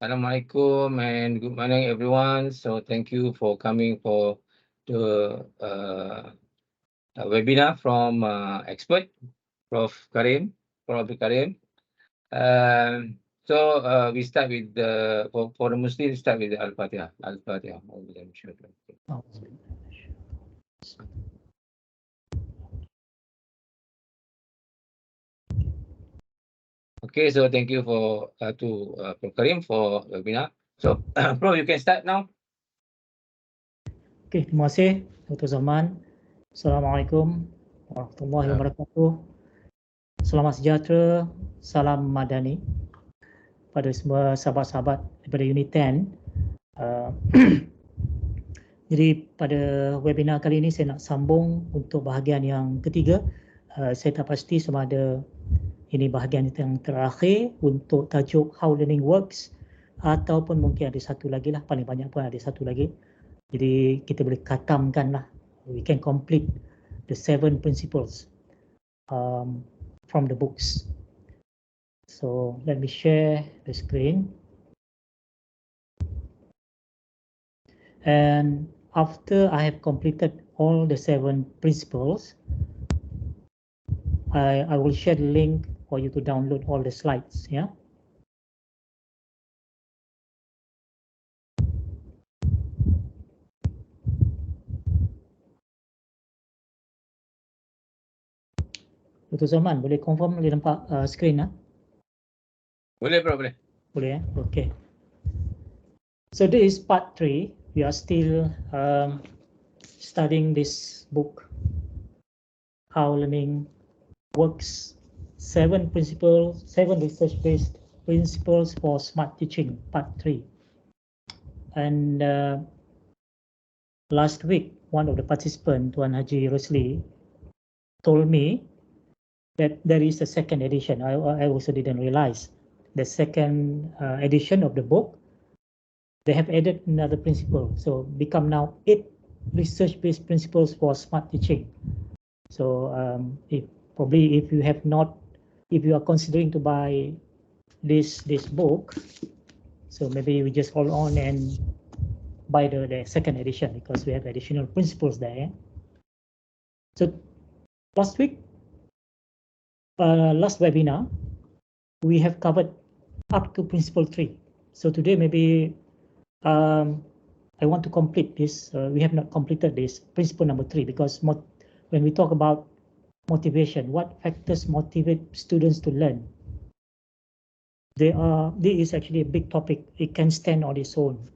Assalamualaikum and good morning, everyone. So thank you for coming for the webinar from expert Prof. Karim, Prof. Karim. We start with for the Muslims, start with the Al-Fatiha. Al-Fatiha. Okay, so thank you for Prof. Karim for webinar. So Prof, you can start now. Okey, terima kasih Dr. Zaman. Assalamualaikum warahmatullahi wabarakatuh. Selamat sejahtera, salam madani pada semua sahabat-sahabat daripada Unit 10. Jadi pada webinar kali ini saya nak sambung untuk bahagian yang ketiga. Saya tak pasti sama ada ini bahagian yang terakhir untuk tajuk How Learning Works ataupun mungkin ada satu lagi lah, paling banyak pun ada satu lagi. Jadi kita boleh khatamkan lah. We can complete the 7 principles from the books. So let me share the screen. And after I have completed all the 7 principles, I will share the link for you to download all the slides. Yeah. Dr. Zaman, boleh confirm boleh nampak screen? Boleh, Prof, boleh. Boleh, okay. So this is part 3. We are still studying this book, How Learning Works, 7 principles, 7 research-based principles for smart teaching, part 3. And last week, one of the participants, Tuan Haji Rosli, told me that there is a second edition. I also didn't realize the second edition of the book. They have added another principle, so become now 8 research-based principles for smart teaching. So if you have not, if you are considering to buy this book, so maybe we just hold on and buy the second edition because we have additional principles there. So last week, last webinar, we have covered up to principle 3. So today maybe I want to complete this. We have not completed this principle number 3 because when we talk about motivation, what factors motivate students to learn? This is actually a big topic. It can stand on its own.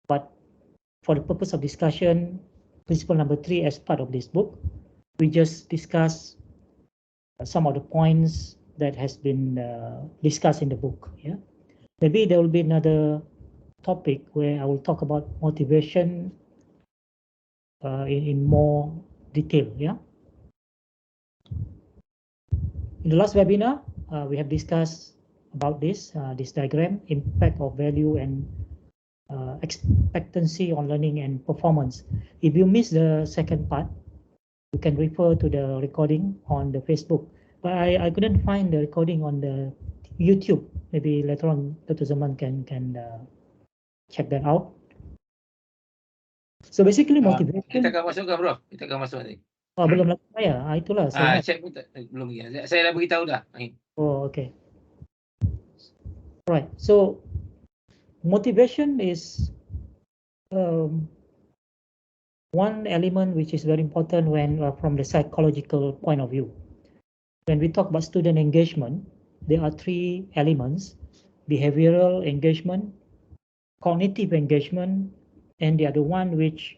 But for the purpose of discussion, principle number 3 as part of this book, we just discuss some of the points that has been discussed in the book. Yeah, maybe there will be another topic where I will talk about motivation in more detail. Yeah. In the last webinar, we have discussed about this diagram, impact of value and expectancy on learning and performance. If you miss the second part, you can refer to the recording on the Facebook. But I couldn't find the recording on the YouTube. Maybe later on Dr. Zaman can check that out. So basically motivation. Kita akan masukkan, Prof. Kita akan masuk ni. Oh, belum lagi saya. Itulah saya. Check pun belum lagi. Saya dah beritahu dah. Oh, okay. Right. So motivation is one element which is very important when from the psychological point of view. When we talk about student engagement, there are 3 elements: behavioral engagement, cognitive engagement, and the other one which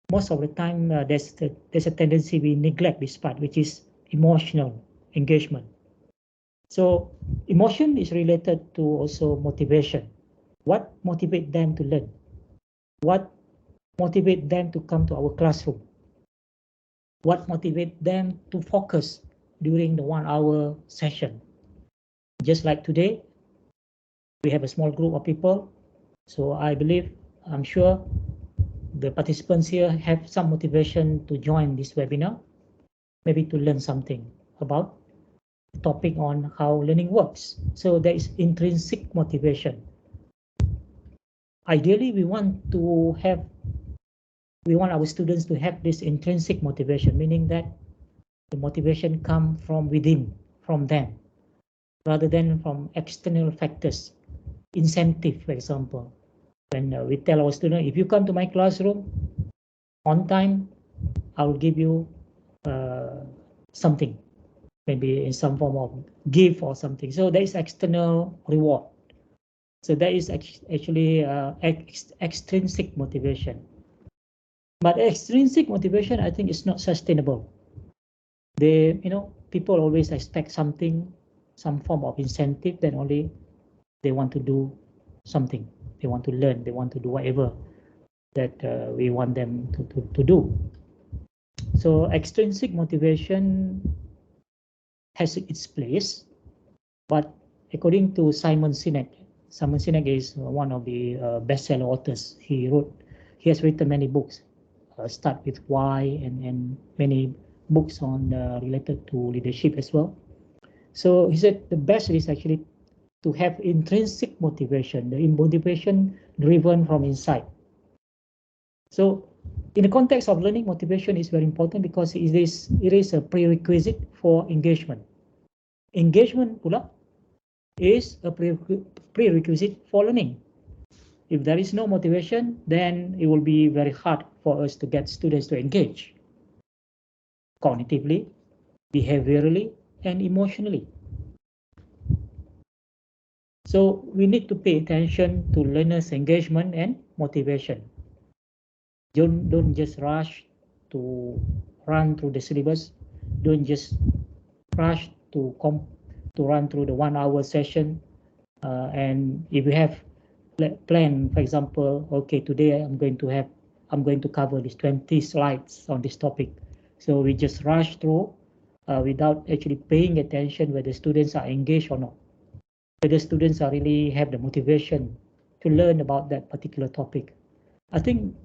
most of the time there's a tendency we neglect this part, which is emotional engagement. So emotion is related to also motivation. What motivates them to learn? What motivates them to come to our classroom? What motivates them to focus during the 1-hour session? Just like today, we have a small group of people. So I'm sure the participants here have some motivation to join this webinar, maybe to learn something about the topic on how learning works. So there is intrinsic motivation. ideally we want our students to have this intrinsic motivation, meaning that the motivation come from within, from them, rather than from external factors. Incentive, for example, when we tell our student, if you come to my classroom on time, I will give you something, maybe in some form of gift or something. So there is external reward. So that is actually extrinsic motivation. But extrinsic motivation, I think, is not sustainable. People always expect something, some form of incentive, then only they want to do something. They want to learn. They want to do whatever that we want them to do. So extrinsic motivation has its place, but according to Simon Sinek is one of the bestseller authors. He has written many books, Start with Why, and many books on related to leadership as well. So he said the best is actually to have intrinsic motivation, the motivation driven from inside. So in the context of learning, motivation is very important because it is a prerequisite for engagement. Engagement pula is a prerequisite for learning. If there is no motivation, then it will be very hard for us to get students to engage cognitively, behaviorally, and emotionally. So we need to pay attention to learners' engagement and motivation. Don't just rush to run through the syllabus. Don't just rush to run through the 1 hour session. And if you have plan, for example, okay, today I'm going to cover these 20 slides on this topic. So we just rush through without actually paying attention whether students are engaged or not, whether students are really have the motivation to learn about that particular topic. I think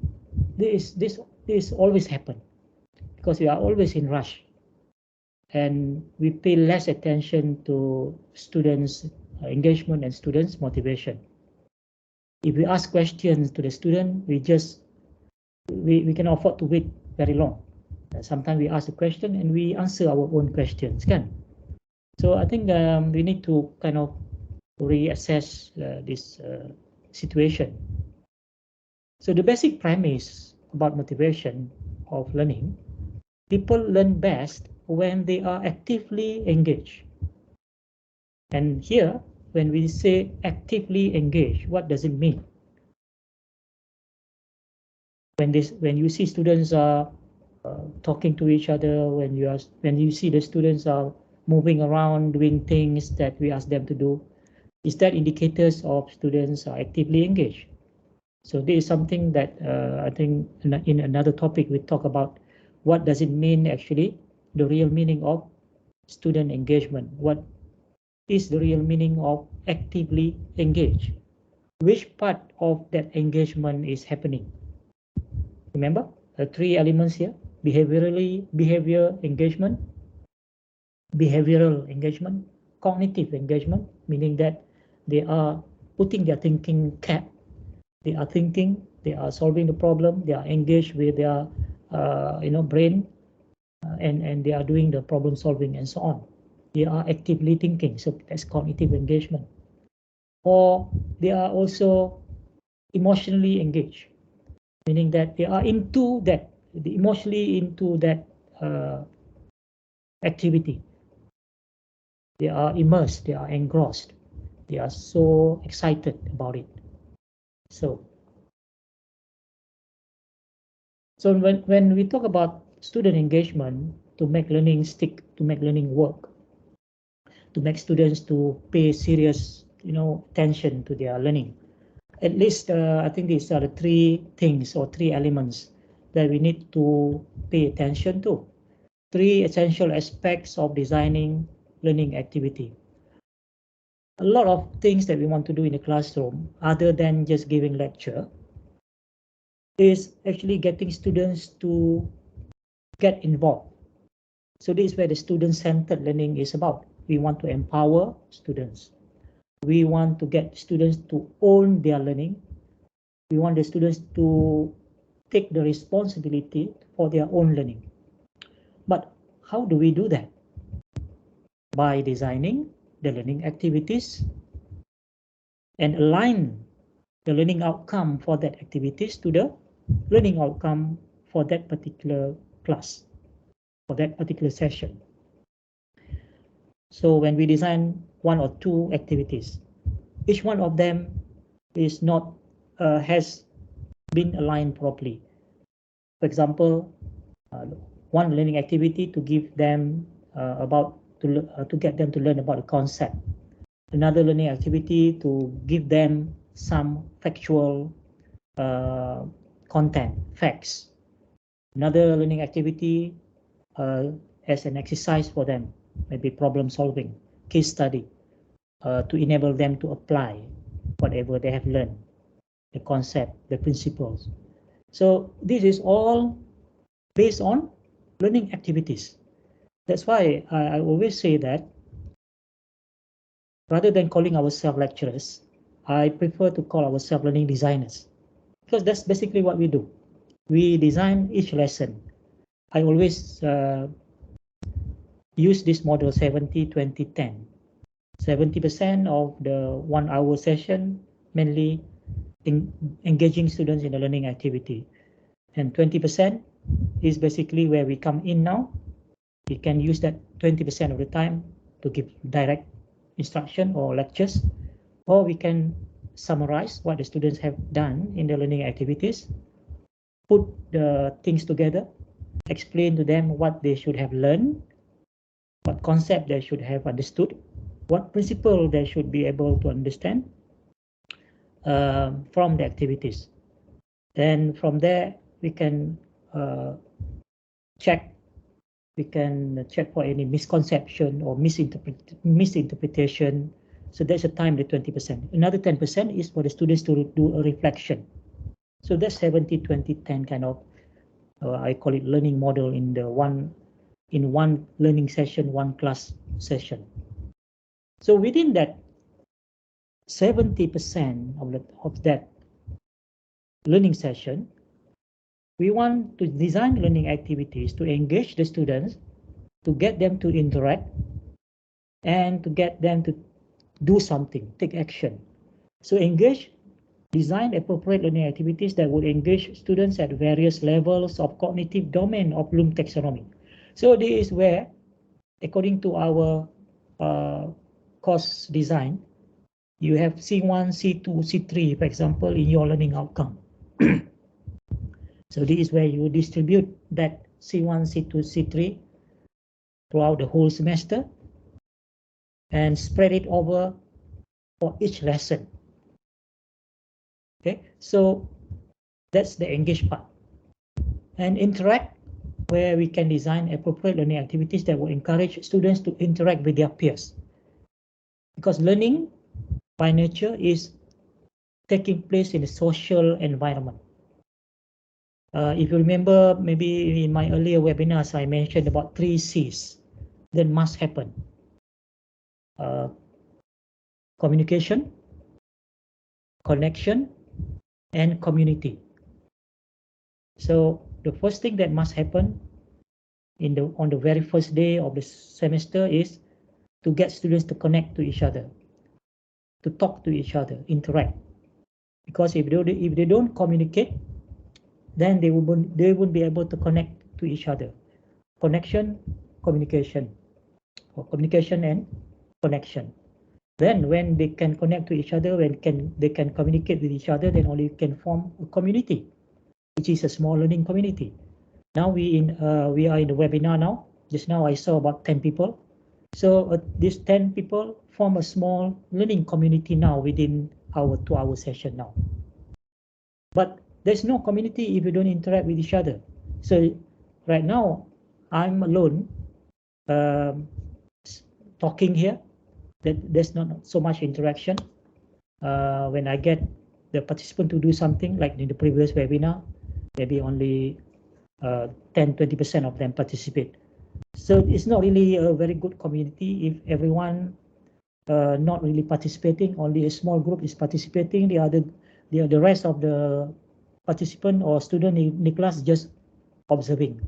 this always happen because we are always in rush, and we pay less attention to students' engagement and students' motivation. If we ask questions to the student, we can afford to wait very long. Sometimes we ask a question and we answer our own questions, can? So I think we need to kind of reassess this situation. So the basic premise about motivation of learning, people learn best when they are actively engaged. And here, when we say actively engaged, what does it mean? When you see students are talking to each other, when you see the students are moving around doing things that we ask them to do, is that indicators of students are actively engaged? So this is something that I think in another topic we talk about what does it mean actually, the real meaning of student engagement. What is the real meaning of actively engaged? Which part of that engagement is happening? Remember the 3 elements here: behavioral engagement, cognitive engagement, meaning that they are putting their thinking cap. They are thinking, they are solving the problem, they are engaged with their brain, and they are doing the problem solving and so on. They are actively thinking, so that's cognitive engagement. Or they are also emotionally engaged, meaning that they are emotionally into that activity. They are immersed, they are engrossed, they are so excited about it. So when we talk about student engagement, to make learning stick, to make learning work, to make students to pay serious attention to their learning, at least I think these are the 3 things or 3 elements that we need to pay attention to. 3 essential aspects of designing learning activity. A lot of things that we want to do in the classroom, other than just giving lecture, is actually getting students to get involved. So this is where the student-centered learning is about. We want to empower students. We want to get students to own their learning. We want the students to take the responsibility for their own learning. But how do we do that? By designing the learning activities and align the learning outcome for that activities to the learning outcome for that particular class, for that particular session. So when we design one or two activities, each one of them is not has been aligned properly. For example, one learning activity to give them to get them to learn about the concept. Another learning activity to give them some factual content, facts. Another learning activity as an exercise for them, maybe problem solving, case study, to enable them to apply whatever they have learned, the concept, the principles. So this is all based on learning activities. That's why I always say that rather than calling ourselves lecturers, I prefer to call ourselves learning designers, because that's basically what we do. We design each lesson. I always use this model 70-20-10. 70% of the 1 hour session mainly engaging students in the learning activity, and 20% is basically where we come in now. We can use that 20% of the time to give direct instruction or lectures, or we can summarize what the students have done in the learning activities, put the things together, explain to them what they should have learned, what concept they should have understood, what principle they should be able to understand from the activities. Then from there, we can check for any misconception or misinterpretation. So that's a time, the 20%. Another 10% is for the students to do a reflection. So that's 70-20-10 kind of, I call it learning model in one learning session, one class session. So within that 70% of that learning session, we want to design learning activities to engage the students, to get them to interact, and to get them to do something, take action. So design appropriate learning activities that would engage students at various levels of cognitive domain of Bloom taxonomy. So this is where, according to our course design, you have C1, C2, C3, for example, in your learning outcome. So this is where you distribute that C1, C2, C3 throughout the whole semester and spread it over for each lesson. Okay, so that's the engage part. And interact, where we can design appropriate learning activities that will encourage students to interact with their peers. Because learning by nature is taking place in a social environment. If you remember, maybe in my earlier webinars, I mentioned about 3 C's that must happen. Communication, connection, and community. So the first thing that must happen on the very first day of the semester is to get students to connect to each other, to talk to each other, interact. Because if they don't communicate, then they won't be able to connect to each other. Connection, communication, or communication and connection. Then when they can connect to each other, they can communicate with each other, then only can form a community, which is a small learning community. Now we are in the webinar now. Just now I saw about 10 people. So these 10 people form a small learning community now within our 2-hour session now. But there's no community if you don't interact with each other. So right now I'm alone talking here. There's not so much interaction. When I get the participant to do something like in the previous webinar, maybe only 10-20% of them participate. So it's not really a very good community if everyone not really participating. Only a small group is participating. The other the rest of the participant or student in the class just observing.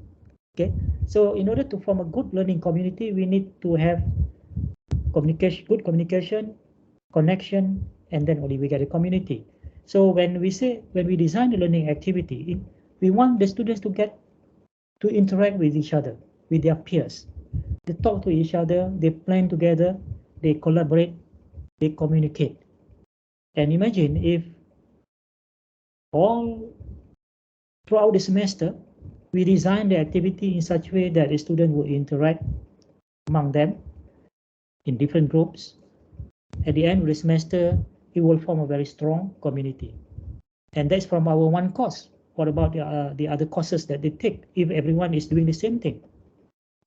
Okay, so in order to form a good learning community, we need to have good communication, connection, and then only we get a community. So when we design the learning activity, we want the students to interact with each other, with their peers. They talk to each other, they plan together, they collaborate, they communicate. And imagine if all throughout the semester, we design the activity in such a way that the student will interact among them in different groups. At the end of the semester, it will form a very strong community. And that's from our one course. What about the other courses that they take if everyone is doing the same thing?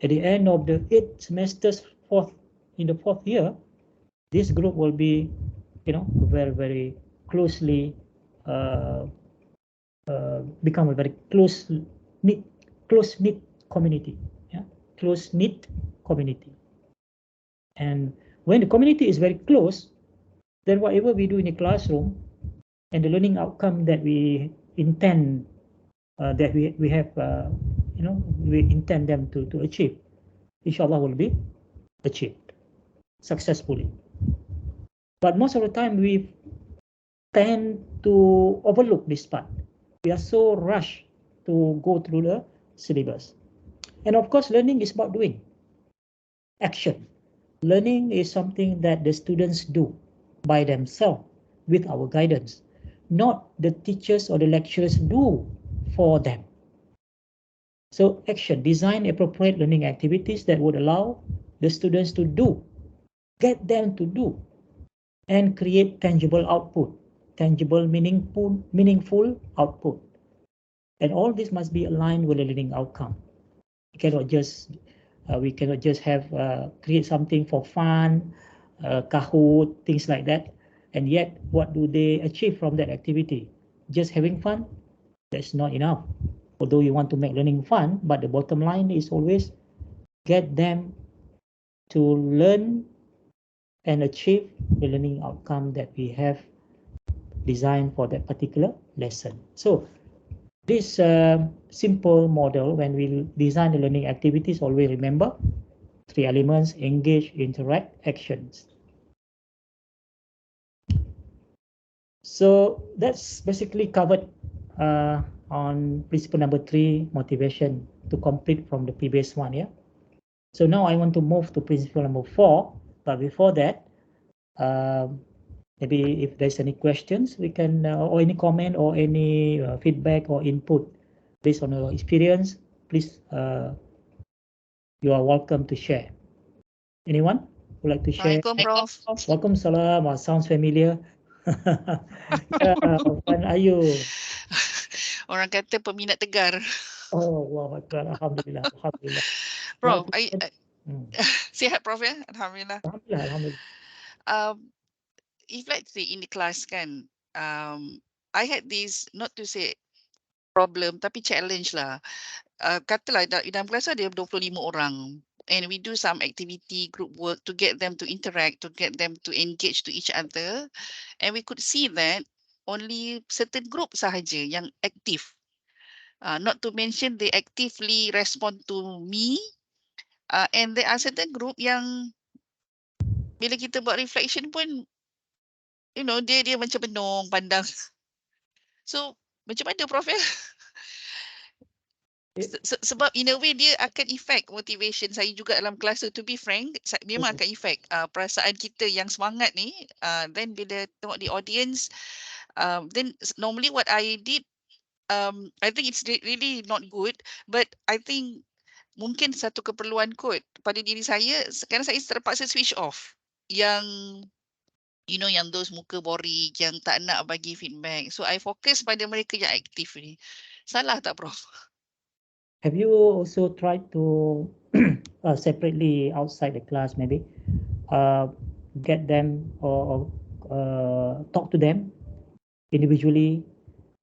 At the end of the 8 semesters, in the fourth year, this group will be, very, very closely become a very close-knit community. Yeah, close-knit community. And when the community is very close, then whatever we do in the classroom and the learning outcome that we intend that we have, we intend them to achieve, inshallah will be achieved successfully. But most of the time we tend to overlook this part. We are so rushed to go through the syllabus. And of course, learning is about doing action. Learning is something that the students do by themselves with our guidance, not the teachers or the lecturers do for them. So action, design appropriate learning activities that would allow the students to do, get them to do, and create tangible output, tangible, meaningful output. And all this must be aligned with the learning outcome. We cannot just have create something for fun, Kahoot, things like that. And yet, what do they achieve from that activity? Just having fun? That's not enough. Although you want to make learning fun, but the bottom line is always get them to learn and achieve the learning outcome that we have designed for that particular lesson. So this simple model, when we design the learning activities, always remember 3 elements: engage, interact, actions. So that's basically covered on principle number 3, motivation, to complete from the previous one. Yeah. So now I want to move to principle number 4, but before that, maybe if there's any questions, we can, or any comment or any feedback or input based on your experience, please, you are welcome to share. Anyone would like to share? Assalamualaikum, Prof. Welcome, salam. Sounds familiar. Yeah, Wan Ayu. Orang kata peminat tegar. Oh, Allah Akbar. Alhamdulillah. Alhamdulillah. Prof, Hmm. sihat Prof ya? Alhamdulillah. Alhamdulillah. Alhamdulillah. If let's say in the class kan, I had this, not to say problem, tapi challenge lah. Katalah dalam kelas ada 25 orang. And we do some activity, group work to get them to interact, to get them to engage to each other. And we could see that only certain group sahaja yang aktif. Not to mention they actively respond to me. And there are certain group yang bila kita buat reflection pun, dia macam benung pandang. So macam mana Prof ya? Sebab in a way dia akan effect motivation saya juga dalam kelas tu. To be frank, memang akan effect perasaan kita yang semangat ni. Then bila tengok di audience, then normally what I did, I think it's really not good, but I think mungkin satu keperluan kot pada diri saya, sekarang saya terpaksa switch off. Yang yang those muka boring, yang tak nak bagi feedback. So I fokus pada mereka yang aktif ni. Salah tak Prof? Have you also tried to separately outside the class, maybe get them or talk to them individually?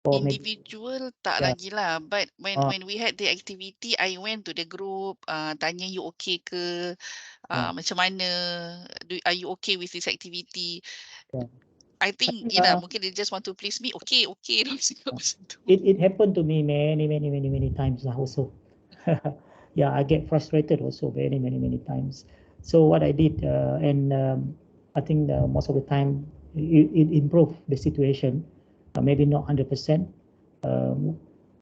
Or individual tak lagi lah, but when we had the activity, I went to the group, tanya you okay ke, macam mana, are you okay with this activity? I think mungkin they just want to please me. Okay. It happened to me many times lah also. Yeah, I get frustrated also many times. So what I did, and I think most of the time it improved the situation, maybe not 100%.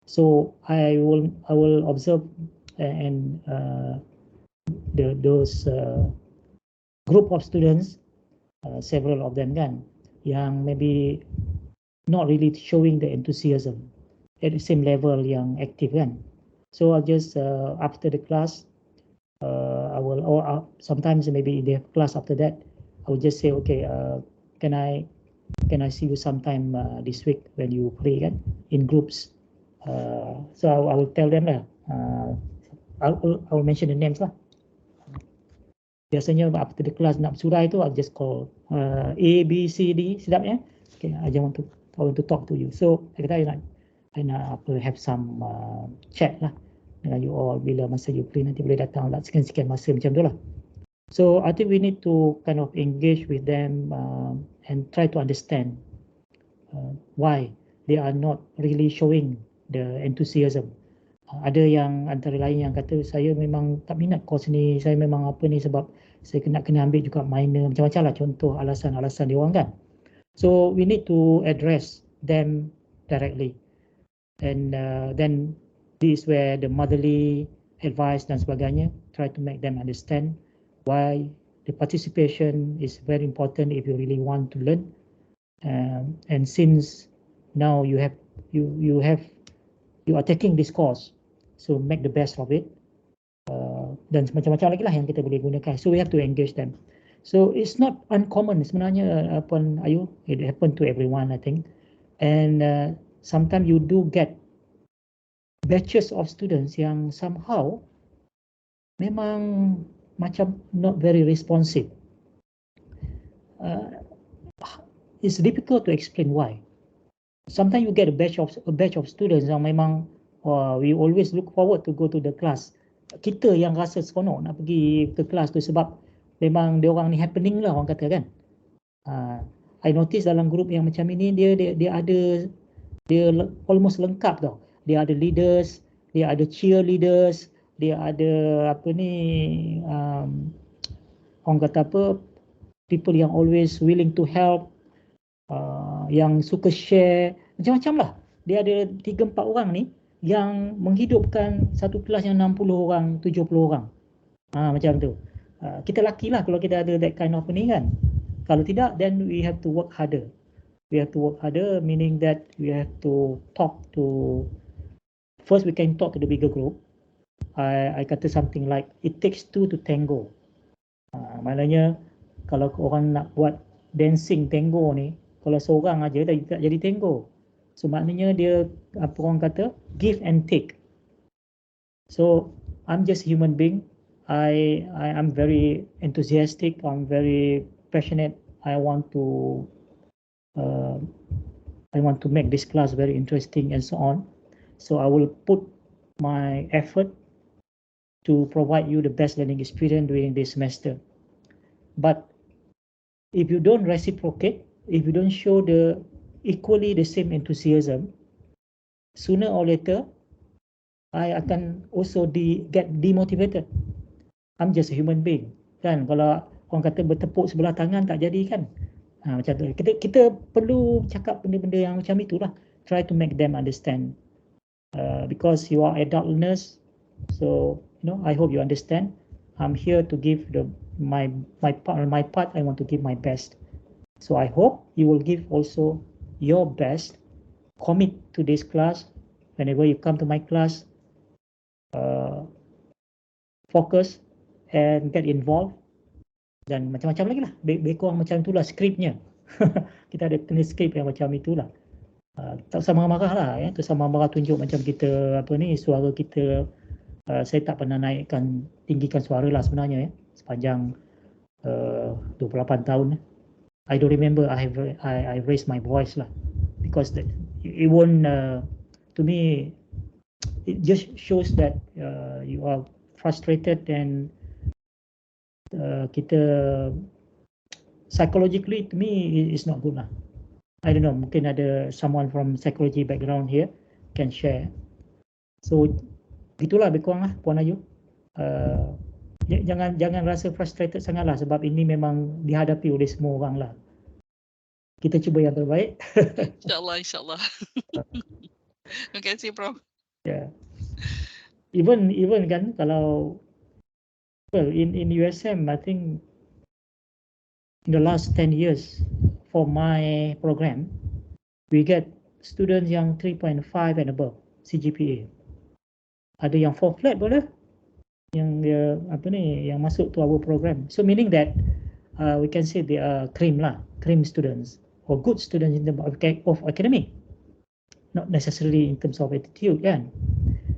So I will observe and those group of students, several of them kan, yang maybe not really showing the enthusiasm at the same level yang active kan. So I'll just after the class, I will, or sometimes maybe in the class after that, I will just say, okay, can I see you sometime this week when you play kan in groups. So I will tell them lah. I will mention the names lah. Biasanya after the class nak bersurai tu, I'll just call A, B, C, D. Sedap ya? Okay, I want to talk to you. So I kata I nak have some chat lah dengan you all. Bila masa you play nanti boleh datang lah sekian masa macam tu lah. So I think we need to kind of engage with them and try to understand why they are not really showing the enthusiasm. Ada yang antara lain yang kata saya memang tak minat course ni, saya memang apa ni sebab saya kena ambil juga minor, macam-macam lah contoh alasan-alasan dia orang kan. So we need to address them directly, and then this is where the motherly advice dan sebagainya, try to make them understand why the participation is very important if you really want to learn, and since now you are taking this course, so make the best of it, dan macam-macam lagi lah yang kita boleh gunakan. So we have to engage them. So it's not uncommon sebenarnya, Ayu, it happened to everyone I think, and sometimes you do get batches of students yang somehow memang macam not very responsive. It's difficult to explain why. Sometimes you get a batch of students yang memang we always look forward to go to the class. Kita yang rasa seronok nak pergi ke kelas tu sebab memang dia orang ni happening lah orang kata kan. I notice dalam grup yang macam ini dia almost lengkap tau. Dia ada leaders, dia ada cheerleaders, dia ada orang kata apa, people yang always willing to help, yang suka share, macam-macam lah. Dia ada 3-4 orang ni yang menghidupkan satu kelas yang 60 orang, 70 orang. Macam tu. Kita lucky lah kalau kita ada that kind of ni kan. Kalau tidak, then we have to work harder. We have to work harder, meaning that we have to talk to, first we can talk to the bigger group. I kata something like, it takes two to tango. Maknanya, kalau orang nak buat dancing tango ni, kalau seorang aja tak jadi tango. So maknanya dia, apa orang kata, give and take. So I'm just a human being. I'm very enthusiastic. I'm very passionate. I want to make this class very interesting and so on. So I will put my effort to provide you the best learning experience during this semester. But if you don't reciprocate, if you don't show equally the same enthusiasm, sooner or later, I akan also get demotivated. I'm just a human being, kan? Kalau orang kata bertepuk sebelah tangan tak jadi kan? Macam tu. Kita perlu cakap benda-benda yang macam itulah. Try to make them understand, because you are adult learners. So I hope you understand. I'm here to give my part. I want to give my best. So I hope you will give also your best. Commit to this class. Whenever you come to my class, focus and get involved. Dan macam-macam lagi lah. Lebih kurang macam itulah skripnya. Kita ada kena skrip yang macam itulah. Tak usah marah-marah lah. Ya. Tak usah marah-marah tunjuk macam kita, suara kita. Saya tak pernah tinggikan suara lah sebenarnya. Sepanjang 28 tahun. I don't remember I raised my voice lah. Because it won't, to me, it just shows that you are frustrated and kita psychologically to me it's not good lah. I don't know, mungkin ada someone from psychology background here can share. So gitulah lebih kurang lah Puan Ayu. Jangan rasa frustrated sangat lah, sebab ini memang dihadapi oleh semua orang lah. Kita cuba yang terbaik. InsyaAllah. Terima kasih, Prof. Yeah. Even kan kalau in USM, I think in the last 10 years for my program, we get students yang 3.5 and above CGPA. Ada yang 4 flat boleh, yang dia yang masuk to our program. So meaning that we can say they are cream students or good students in terms of academic, not necessarily in terms of attitude kan.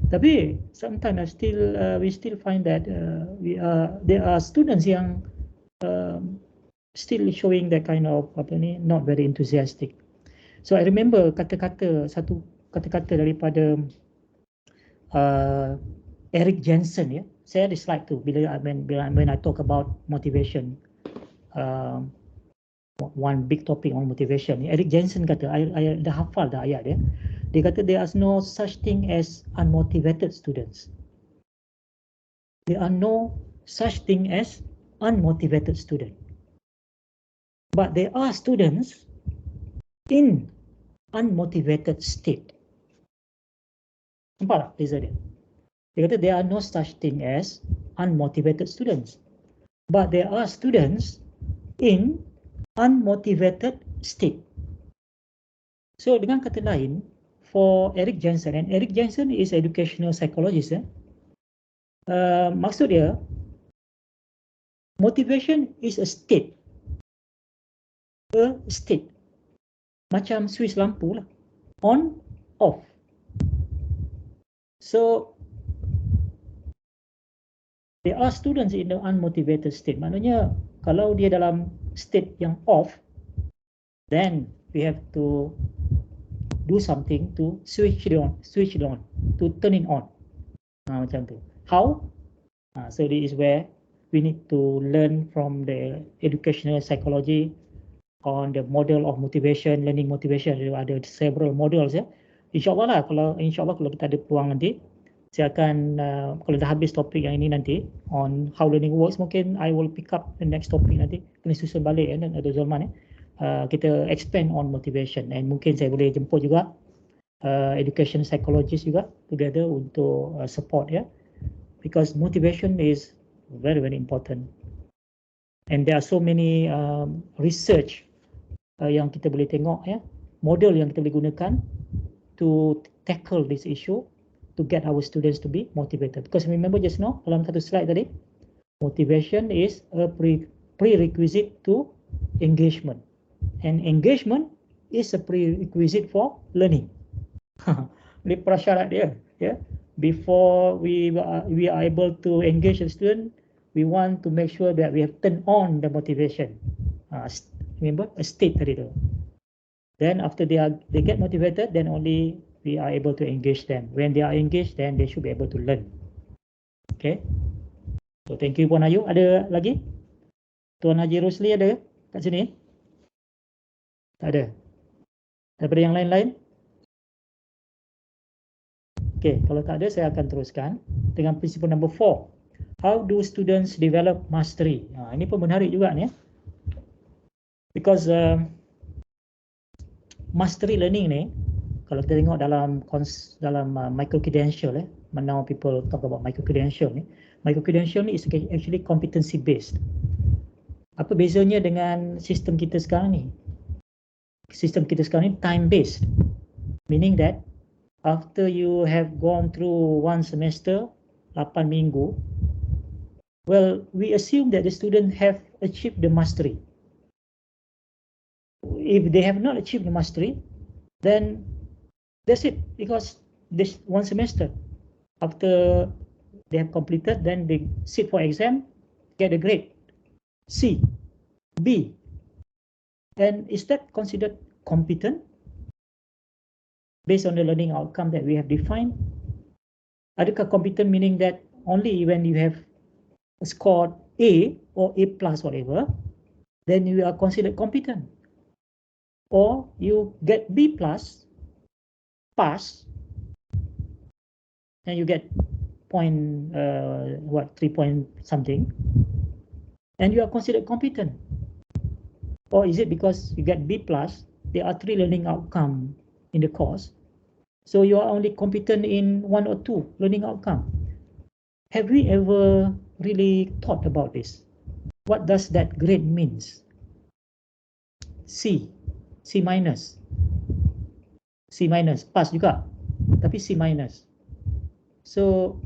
Tapi sometimes we still find that there are students yang still showing that kind of not very enthusiastic. So I remember satu kata-kata daripada Eric Jensen, ya. Saya ada slide tu when I talk about motivation. One big topic on motivation. Eric Jensen kata, I dah hafal dah ayat dia. Dia kata there is no such thing as unmotivated students. There are no such thing as unmotivated student. But there are students in unmotivated state. Nampak tak beza dia? Dia kata there are no such thing as unmotivated students. But there are students in unmotivated state. So dengan kata lain, for Eric Jensen, and Eric Jensen is educational psychologist, maksud dia, motivation is a state. A state. Macam switch lampu lah. On, off. So, there are students in the unmotivated state. Maknanya, kalau dia dalam state yang off, then we have to do something to switch it on, to turn it on. Macam tu. How? So this is where we need to learn from the educational psychology on the model of motivation, learning motivation. Ada several models ya. InsyaAllah lah, kalau kita ada peluang nanti, saya akan kalau dah habis topik yang ini nanti on how learning works, mungkin I will pick up the next topic nanti, kena susun balik dan ada Zulman kita expand on motivation, and mungkin saya boleh jemput juga education psychologist juga together untuk support ya, because motivation is very important, and there are so many research yang kita boleh tengok ya, model yang kita boleh gunakan to tackle this issue, to get our students to be motivated. Because remember just now dalam satu slide tadi, motivation is a prerequisite to engagement, and engagement is a prerequisite for learning. Ini prasyarat dia ya. Before we are able to engage the student, we want to make sure that we have turned on the motivation. Remember a state tadi tu. Then after they get motivated, then only we are able to engage them. When they are engaged, then they should be able to learn. Okay. So thank you Puan Ayu. Ada lagi? Tuan Haji Rosli ada kat sini? Tak ada. Daripada yang lain-lain? Okay, kalau tak ada saya akan teruskan dengan prinsipal number 4. How do students develop mastery? Ini pun menarik juga ni ya. Because mastery learning ni, kalau kita tengok dalam micro-credential now people talk about micro-credential ni. Micro-credential ni is actually competency based. Apa bezanya dengan sistem kita sekarang ni? Sistem kita sekarang ni time based. Meaning that after you have gone through one semester, 8 minggu, well, we assume that the student have achieved the mastery. If they have not achieved the mastery, then that's it, because this one semester, after they have completed, then they sit for exam, get a grade C, B, and is that considered competent based on the learning outcome that we have defined? Adakah competent meaning that only when you have scored A or A plus whatever, then you are considered competent. Or you get B+, pass, and you get point 3 point something, and you are considered competent. Or is it because you get B+, there are 3 learning outcome in the course, so you are only competent in 1 or 2 learning outcome? Have we ever really thought about this? What does that grade means? C minus, pass juga, tapi C minus. So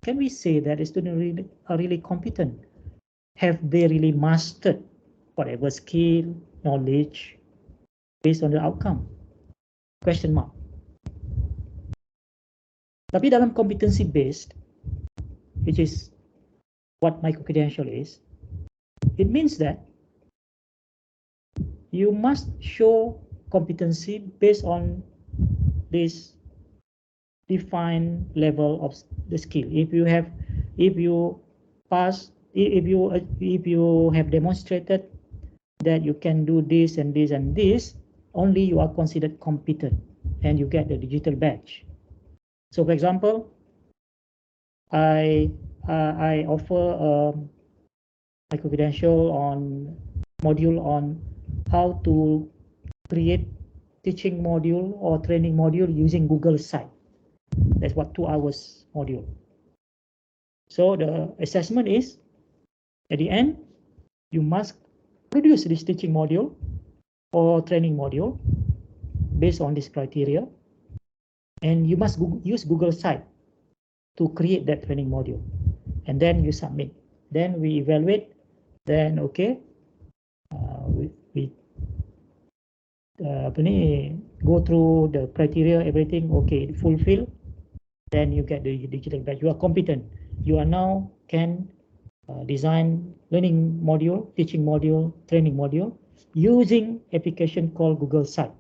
can we say that the students are really competent? Have they really mastered whatever skill, knowledge based on the outcome? Question mark. Tapi dalam competency based, which is what micro-credential is, it means that you must show competency based on this defined level of the skill. If you have demonstrated that you can do this and this and this, only you are considered competent and you get the digital badge. So for example, I offer a micro-credential on module on how to create teaching module or training module using Google Site. That's what 2 hours module. So the assessment is, at the end, you must produce this teaching module or training module based on this criteria, and you must use Google Site to create that training module, and then you submit. Then we evaluate. Then okay, we go through the criteria, everything okay, fulfill. Then you get the digital badge. You are competent. You are now can design learning module, teaching module, training module using application called Google Site.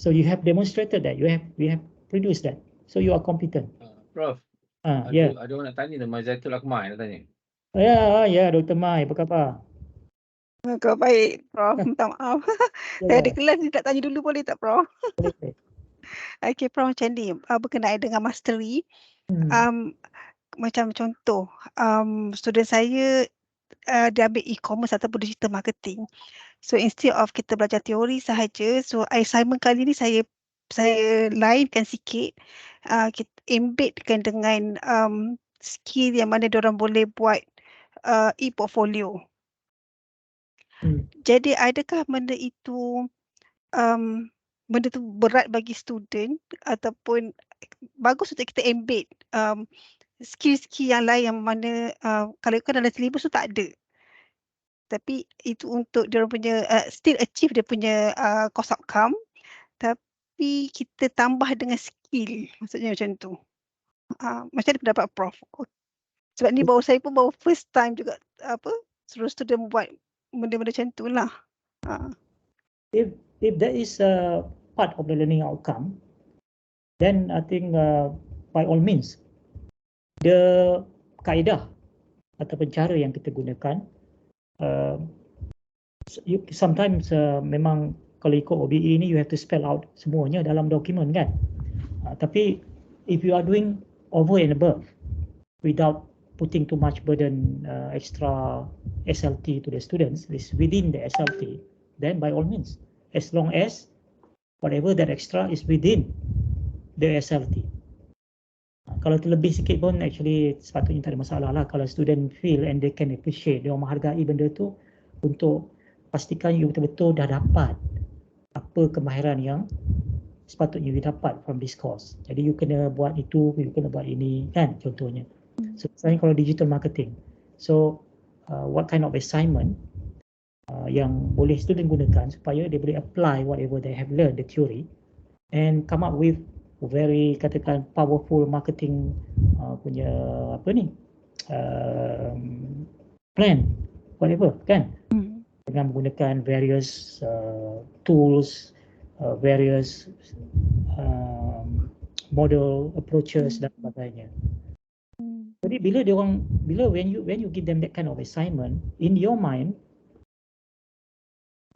So you have demonstrated that. We have produced that. So you are competent. Prof, Yeah. ada orang nak tanya nama Zaitul Akmal nak tanya. Ya, Dr. Mai, apa khabar? Kau baik, Prof. Minta maaf. Saya ada kelas ni, tak tanya dulu boleh tak, Prof? Boleh. Okey, Prof, macam ni, berkenaan dengan mastery, macam contoh, student saya dia ambil e-commerce ataupun digital marketing. So instead of kita belajar teori sahaja, so assignment kali ni saya lainkan sikit, kita embedkan dengan skill yang mana diorang boleh buat e-portfolio. Jadi adakah benda itu berat bagi student ataupun bagus untuk kita embed skill-skill yang lain yang mana kalau kan dalam syllabus tu tak ada. Tapi itu untuk dia punya still achieve dia punya course outcome, tapi kita tambah dengan skill, maksudnya macam tu. Macam mana pendapat Prof? Sebab ni saya pun baru first time juga suruh student buat benda-benda macam tu lah. If that is a part of the learning outcome, then I think by all means the kaedah ataupun cara yang kita gunakan, sometimes memang kalau ikut OBE ni you have to spell out semuanya dalam dokumen kan. Tapi if you are doing over and above without putting too much burden extra SLT to the students, is within the SLT, then by all means, as long as whatever that extra is within the SLT. Kalau terlebih sikit pun actually sepatutnya tak ada masalah lah kalau student feel and they can appreciate, dia menghargai benda tu untuk pastikan you betul-betul dah dapat apa kemahiran yang sepatutnya you dapat from this course. Jadi you kena buat itu, you kena buat ini kan contohnya. So misalnya kalau digital marketing, so what kind of assignment yang boleh student gunakan supaya dia boleh apply whatever they have learned, the theory, and come up with very katakan powerful marketing punya plan, whatever kan, dengan menggunakan various tools, various model approaches dan sebagainya. Jadi Tapi bila when you give them that kind of assignment, in your mind,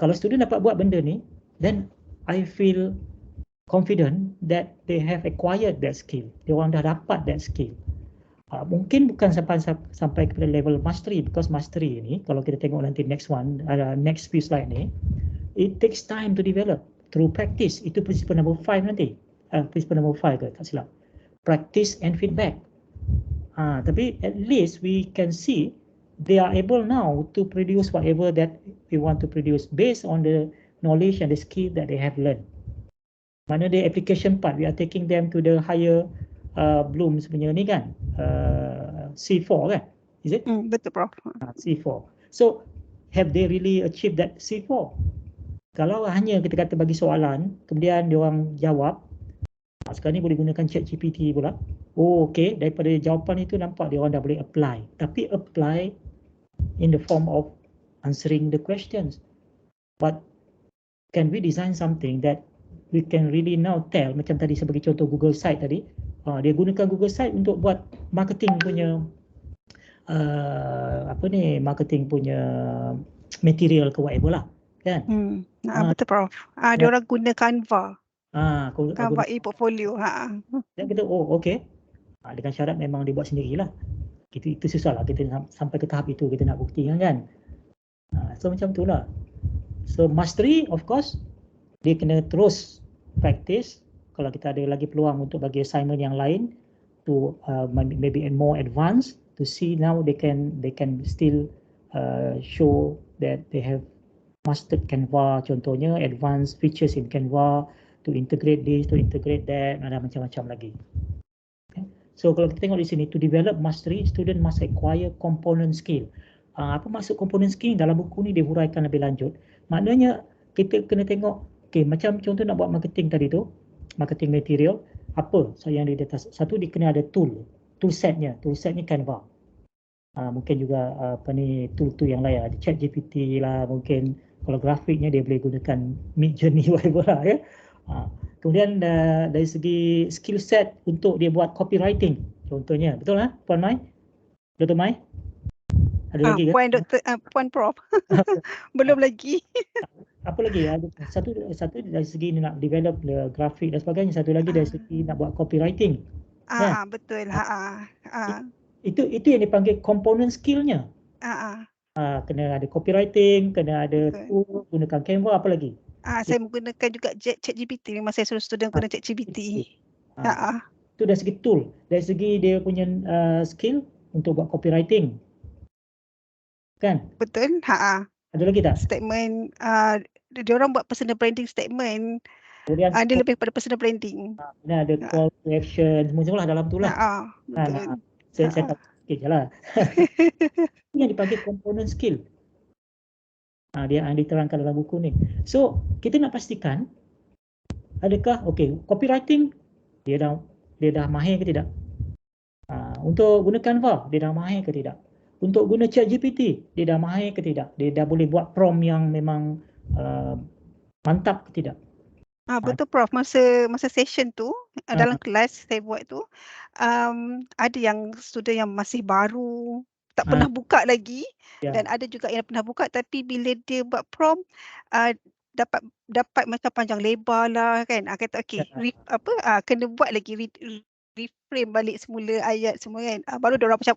kalau student dapat buat benda ni, then I feel confident that they have acquired that skill. Dia orang dah dapat that skill. Mungkin bukan sampai kepada level mastery, because mastery ni, kalau kita tengok nanti next few slide ni, it takes time to develop through practice. Itu prinsipal number 5 nanti. Prinsipal number 5 ke, tak silap. Practice and feedback. Tapi at least we can see they are able now to produce whatever that we want to produce based on the knowledge and the skill that they have learned. Mana the application part, we are taking them to the higher Bloom's punya ni kan, C4 kan, is it? Betul Prof. C4. So have they really achieved that C4? Kalau hanya kita kata bagi soalan, kemudian dia orang jawab, sekarang ni boleh gunakan ChatGPT pula. Oh okay, daripada jawapan itu nampak dia orang dah boleh apply. Tapi apply in the form of answering the questions. But can we design something that we can really now tell, macam tadi sebagai contoh Google Site tadi, dia gunakan Google Site untuk buat marketing punya marketing punya material ke whatever lah, kan? Betul Prof. Dia orang guna Canva. Canva Guna, e-portfolio. dan kita okay. Dengan syarat memang dia buat sendirilah. Itu susah lah kita sampai ke tahap itu kita nak buktikan kan. So macam itulah. So mastery of course dia kena terus practice. Kalau kita ada lagi peluang untuk bagi assignment yang lain to maybe more advanced, to see now they can still show that they have mastered Canva, contohnya advanced features in Canva, to integrate this, to integrate that, ada macam-macam lagi. Okay. So kalau kita tengok di sini, to develop mastery, student must acquire component skill. Apa maksud component skill? Dalam buku ni dia huraikan lebih lanjut. Maknanya kita kena tengok, okay, macam contoh nak buat marketing tadi tu, marketing material, apa yang di atas? Satu, dia kena ada tool setnya Canva. Mungkin juga tool yang lain, ada ChatGPT lah, mungkin kalau grafiknya dia boleh gunakan Midjourney whatever lah ya. Kemudian dari segi skill set untuk dia buat copywriting contohnya, betul lah Puan Mai? Dr. Mai? Ada lagi ke? Puan Prof. Belum lagi. Apa lagi? Satu dari segi nak develop the grafik dan sebagainya, satu lagi dari segi nak buat copywriting. Betul. Itu yang dipanggil component skill-nya. Kena ada copywriting, kena ada tool, gunakan Canva, apa lagi? Saya menggunakan juga ChatGPT. Memang saya suruh student guna ChatGPT. Itu dari segi tool. Dari segi dia punya skill untuk buat copywriting. Kan? Betul. Ada lagi tak? Statement, dia orang buat personal branding statement. Kemudian Dia lebih pada personal branding. Ada call to action, semua lah dalam tu lah. Betul. Saya tak sikit je lah. Ini yang dipanggil component skill. Dia yang diterangkan dalam buku ni. So, kita nak pastikan adakah, copywriting dia dah mahir ke tidak? Untuk guna Canva, dia dah mahir ke tidak? Untuk guna ChatGPT, dia dah mahir ke tidak? Dia dah boleh buat prompt yang memang mantap ke tidak? Betul Prof. Masa session tu, dalam kelas saya buat tu, ada yang student yang masih baru, tak pernah buka lagi, dan ada juga yang pernah buka, tapi bila dia buat prompt, dapat macam panjang lebar lah kan. Kata kena buat lagi reframe balik semula ayat semua kan. Baru dia orang macam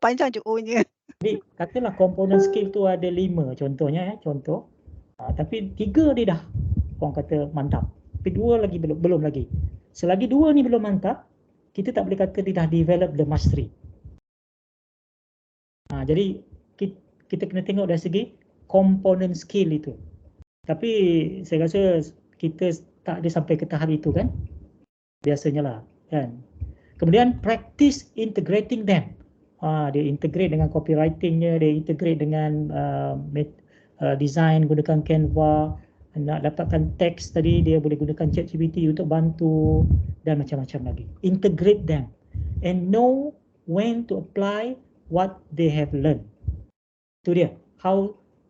panjang je O-nya. Jadi katalah component skill tu ada 5 contohnya contoh. Tapi 3 dia dah orang kata mantap. Tapi 2 lagi belum lagi. Selagi 2 ni belum mantap, kita tak boleh kata dia dah develop the mastery. Jadi kita kena tengok dari segi component skill itu. Tapi saya rasa kita tak ada sampai ke tahap itu kan. Biasanya lah kan. Kemudian practice integrating them. Dia integrate dengan copywritingnya, dia integrate dengan design gunakan Canva, nak dapatkan teks tadi dia boleh gunakan ChatGPT untuk bantu dan macam-macam lagi. Integrate them and know when to apply what they have learned. Itu dia.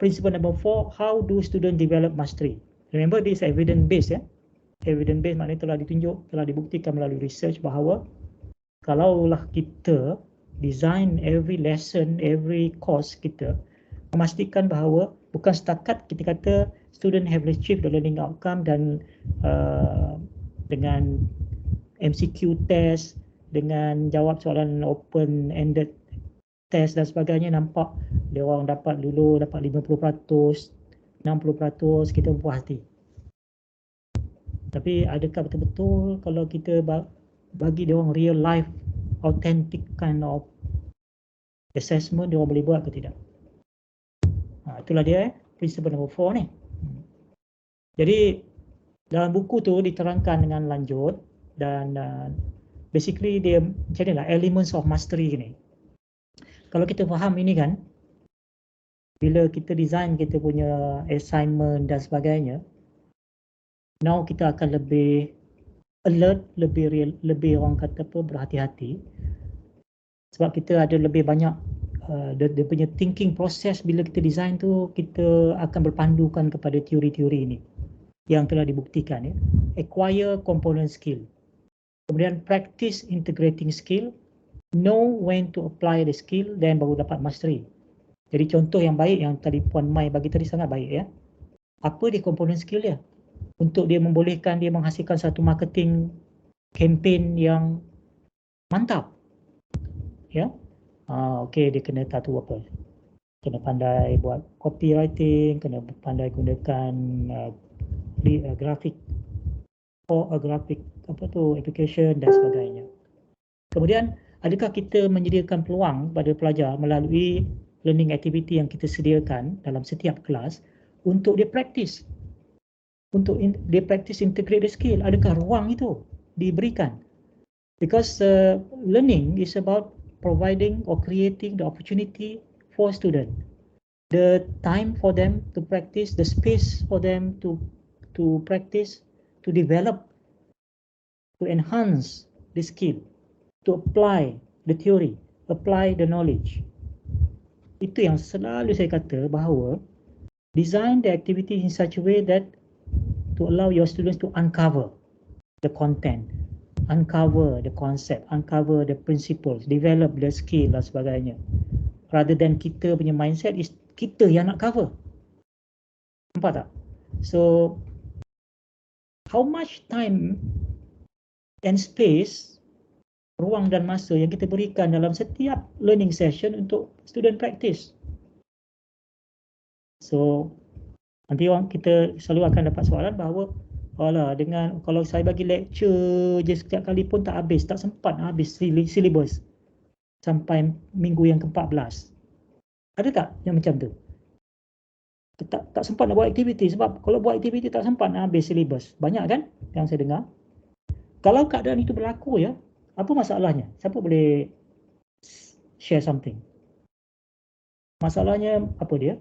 Principle number 4, how do students develop mastery? Remember this evidence based ya. Evidence based maknanya telah ditunjuk, telah dibuktikan melalui research bahawa kalaulah kita design every lesson, every course kita, memastikan bahawa bukan setakat kita kata student have achieved the learning outcome dan dengan MCQ test, dengan jawab soalan open-ended test dan sebagainya, nampak dia orang dapat 50%, 60%, kita puas hati. Tapi adakah betul-betul kalau kita bagi dia orang real life, authentic kind of assessment, dia orang boleh buat ke tidak? Itulah dia principle number 4 ni. Jadi dalam buku tu diterangkan dengan lanjut dan basically dia macam ni lah, elements of mastery ni. Kalau kita faham ini kan, bila kita design kita punya assignment dan sebagainya, now kita akan lebih alert, lebih orang kata apa, berhati-hati. Sebab kita ada lebih banyak dia punya thinking process bila kita design tu, kita akan berpandukan kepada teori-teori ini yang telah dibuktikan ya. Acquire component skill. Kemudian practice integrating skill. Know when to apply the skill, then baru dapat mastery. Jadi contoh yang baik yang tadi Puan Mai bagi tadi sangat baik ya. Apa dia component skill dia? Untuk dia membolehkan dia menghasilkan satu marketing campaign yang mantap. Ya. Okey, dia kena tahu apa? Kena pandai buat copywriting, kena pandai gunakan grafik apa tu, application dan sebagainya. Kemudian adakah kita menyediakan peluang pada pelajar melalui learning activity yang kita sediakan dalam setiap kelas untuk dia praktis? Untuk dia praktis integrate the skill, adakah ruang itu diberikan? Because learning is about providing or creating the opportunity for student, the time for them to practice, the space for them to practice, to develop, to enhance the skill, to apply the theory, apply the knowledge. Itu yang selalu saya kata bahawa design the activity in such a way that to allow your students to uncover the content, uncover the concept, uncover the principles, develop the skill dan sebagainya. Rather than kita punya mindset is kita yang nak cover. Nampak tak? So, how much time and space, ruang dan masa yang kita berikan dalam setiap learning session untuk student practice. So, nanti kita selalu akan dapat soalan bahawa dengan kalau saya bagi lecture je setiap kali pun tak habis, tak sempat habis syllabus sampai minggu yang ke-14. Ada tak yang macam tu? Tak sempat nak buat aktiviti, sebab kalau buat aktiviti tak sempat nak habis syllabus. Banyak kan yang saya dengar. Kalau keadaan itu berlaku ya, apa masalahnya? Siapa boleh share something? Masalahnya apa dia?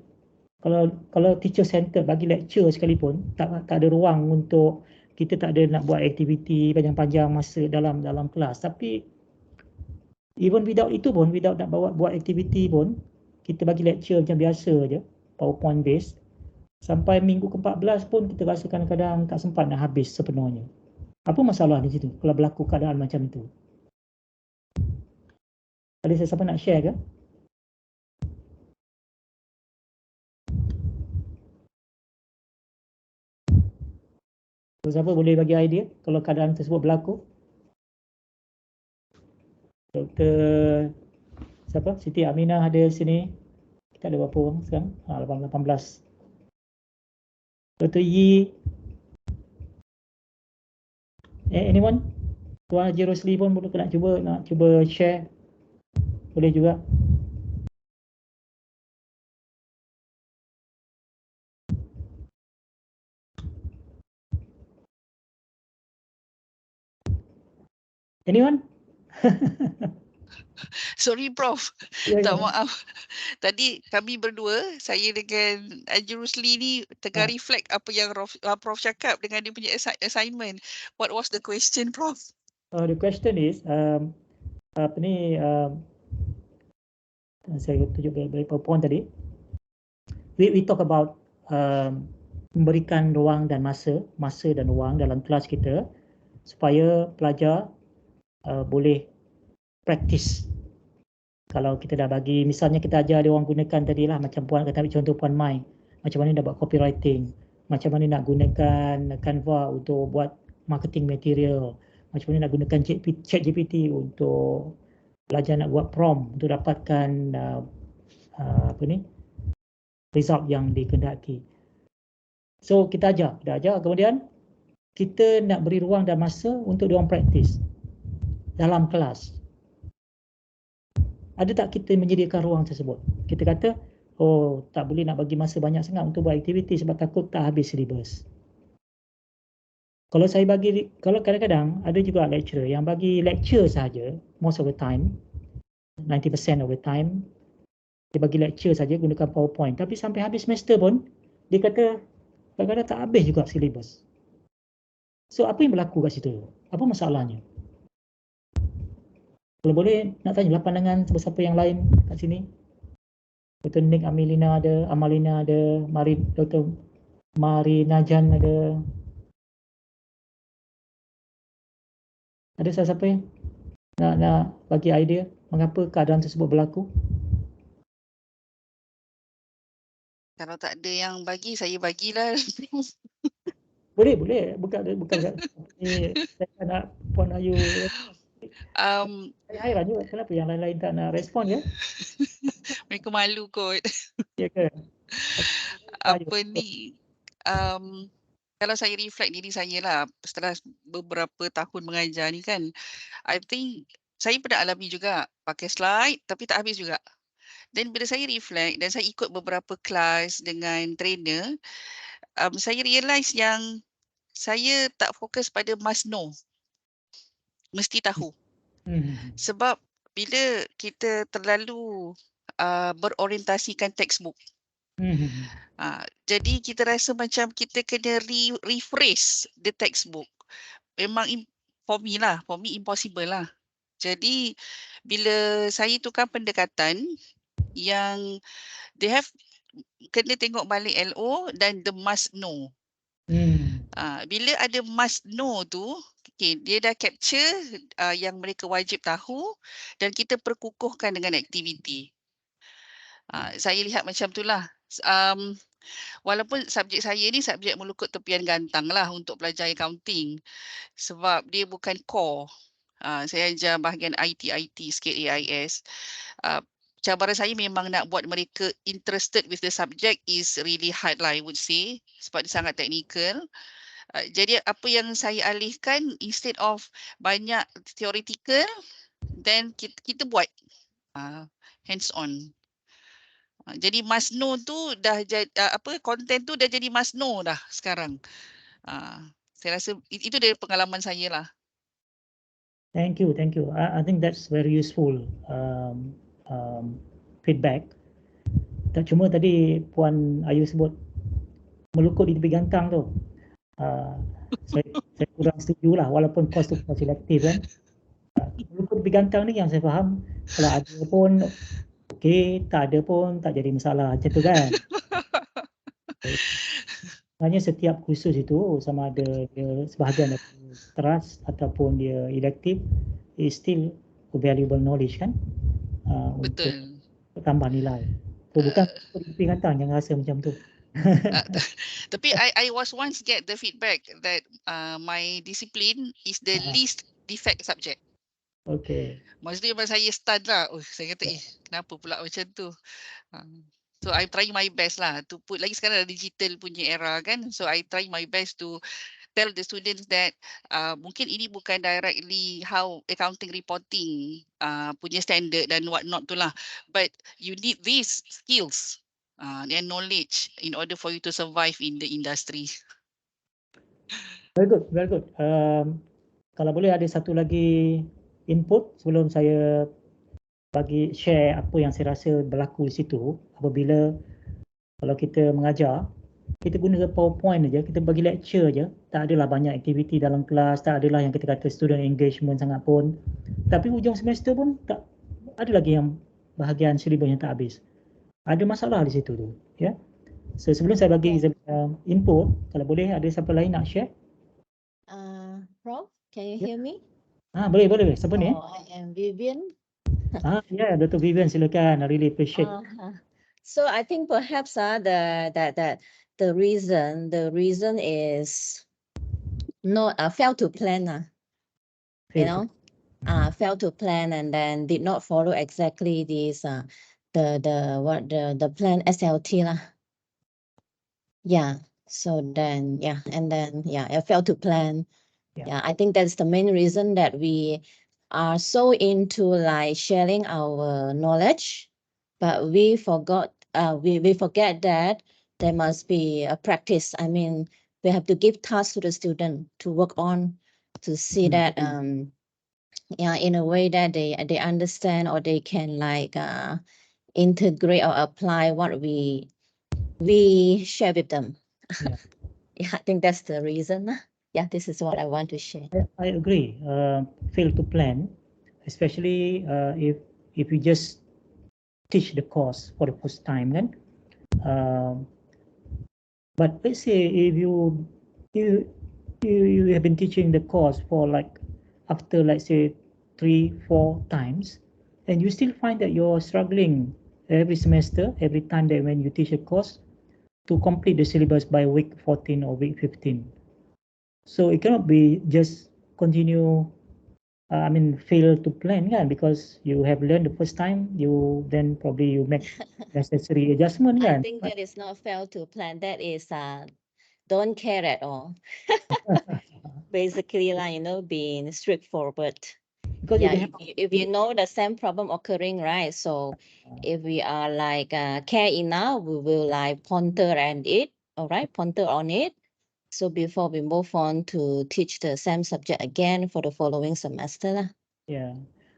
Kalau teacher center bagi lecture sekalipun tak ada ruang untuk kita, tak ada nak buat aktiviti panjang-panjang masa dalam kelas. Tapi even without itu pun, without nak buat aktiviti pun, kita bagi lecture macam biasa je, PowerPoint based, sampai minggu ke-14 pun kita rasa kadang-kadang tak sempat nak habis sepenuhnya. Apa masalah di situ kalau berlaku keadaan macam itu? Ada siapa nak share ke? Siapa boleh bagi idea kalau keadaan tersebut berlaku? Dr. siapa? Siti Aminah ada sini. Kita ada berapa orang sekarang? 18. Dr. Yi. Anyone? Tuan Haji Rosli pun boleh nak cuba share. Boleh juga. Anyone? Sorry Prof, Ya, tak ya. maaf. Tadi kami berdua, saya dengan Haji Rusli ni tengah reflect apa yang Prof cakap dengan dia punya assignment. What was the question, Prof? The question is, saya tunjuk beberapa point tadi. We talk about memberikan ruang dan masa dan ruang dalam kelas kita supaya pelajar boleh practice Kalau kita dah bagi, misalnya kita ajar dia orang gunakan tadilah, macam Puan kata ambil contoh Puan Mai, macam mana nak buat copywriting, macam mana nak gunakan Canva untuk buat marketing material, macam mana nak gunakan ChatGPT untuk belajar nak buat prompt untuk dapatkan result yang dikehendaki. So kita ajar, kemudian kita nak beri ruang dan masa untuk dia orang praktis dalam kelas. Ada tak kita menyediakan ruang tersebut? Kita kata, oh tak boleh nak bagi masa banyak sangat untuk buat aktiviti sebab takut tak habis syllabus. Kalau kadang-kadang ada juga lecturer yang bagi lecture saja, most of the time, 90% of the time, dia bagi lecture saja gunakan PowerPoint. Tapi sampai habis semester pun, dia kata kadang-kadang tak habis juga syllabus. So apa yang berlaku kat situ? Apa masalahnya? Kalau boleh nak tanya pandangan siapa-siapa yang lain kat sini. Dr. Nick Amalina ada, Dr. Marinajan ada. Ada siapa yang nak bagi idea mengapa keadaan tersebut berlaku? Kalau tak ada yang bagi, saya bagilah. Boleh. Bukan ni saya nak Puan Ayu. Saya hairan juga kenapa yang lain-lain tak nak respon ya? Mereka malu kot. Ya ke? Apa ni, kalau saya reflect diri saya lah, setelah beberapa tahun mengajar ni kan, I think saya pernah alami juga pakai slide tapi tak habis juga. Dan bila saya reflect dan saya ikut beberapa kelas dengan trainer, saya realise yang saya tak fokus pada must know. Mesti tahu. Sebab bila kita terlalu berorientasikan textbook, jadi kita rasa macam kita kena rephrase the textbook. Memang for me impossible lah. Jadi bila saya tukar pendekatan yang they have kena tengok balik LO dan the must know. Bila ada must know tu, dia dah capture yang mereka wajib tahu dan kita perkukuhkan dengan aktiviti. Saya lihat macam itulah. Walaupun subjek saya ni subjek melukut tepian gantang lah untuk pelajar accounting sebab dia bukan core. Saya ajar bahagian IT sikit AIS. Cabaran saya memang nak buat mereka interested with the subject is really hard lah I would say sebab dia sangat technical. Jadi apa yang saya alihkan instead of banyak theoretical then kita buat hands on. Jadi must know tu dah jadi content tu dah jadi must know dah sekarang. Saya rasa itu dari pengalaman saya lah. Thank you. I think that's very useful feedback. Tak cuma tadi Puan Ayu sebut melukut di tepi gantang tu. Saya kurang setuju lah walaupun kos tu selektif kan. Melukut tepi gantang ni yang saya faham kalau ada pun okey, tak ada pun tak jadi masalah macam tu kan. Sebenarnya setiap kursus itu sama ada dia sebahagian dari trust ataupun dia elective is still a valuable knowledge kan. Betul. Untuk tambah nilai. So bukan tepi gantang yang rasa macam tu. Tapi I was once get the feedback that my discipline is the least defect subject. Okay. Maksudnya memang saya stun lah. Saya kata kenapa pula macam tu. So I try my best lah to put, lagi sekarang dah digital punya era kan. So I try my best to tell the students that mungkin ini bukan directly how accounting reporting punya standard dan what not tu lah. But you need these skills and knowledge in order for you to survive in the industry. Very good. Kalau boleh ada satu lagi input sebelum saya bagi share apa yang saya rasa berlaku di situ apabila kalau kita mengajar, kita guna PowerPoint aja, kita bagi lecture aja, tak adalah banyak aktiviti dalam kelas, tak adalah yang kita kata student engagement sangat pun. Tapi hujung semester pun tak ada lagi yang bahagian syllabus yang tak habis. Ada masalah di situ tu, ya. So sebelum saya bagi input, kalau boleh ada siapa lain nak share? Prof, can you hear me? Boleh. Siapa ni? I am Vivian. Yeah, Dr. Vivian, silakan. I really appreciate. So I think perhaps the reason is not fail to plan, Fail to- fail to plan and then did not follow exactly these the plan SLT lah. Yeah. So then I failed to plan. Yeah. I think that's the main reason that we are so into like sharing our knowledge, but we forgot we forget that there must be a practice. I mean, we have to give tasks to the student to work on to see that in a way that they understand or they can like integrate or apply what we share with them. Yeah. I think that's the reason. Yeah, this is what I want to share. I agree. Fail to plan, especially if you just teach the course for the first time, then. But let's say if you have been teaching the course for like after let's say 3-4 times, and you still find that you're struggling every semester, every time that when you teach a course to complete the syllabus by week 14 or week 15. So it cannot be just continue fail to plan, yeah, because you have learned the first time, you then probably you make necessary adjustment, yeah. I think that is not fail to plan. That is don't care at all. Basically, like being straightforward. Because if you know the same problem occurring, right? So if we are like care enough, we will like ponder on it. So before we move on to teach the same subject again for the following semester lah. Yeah.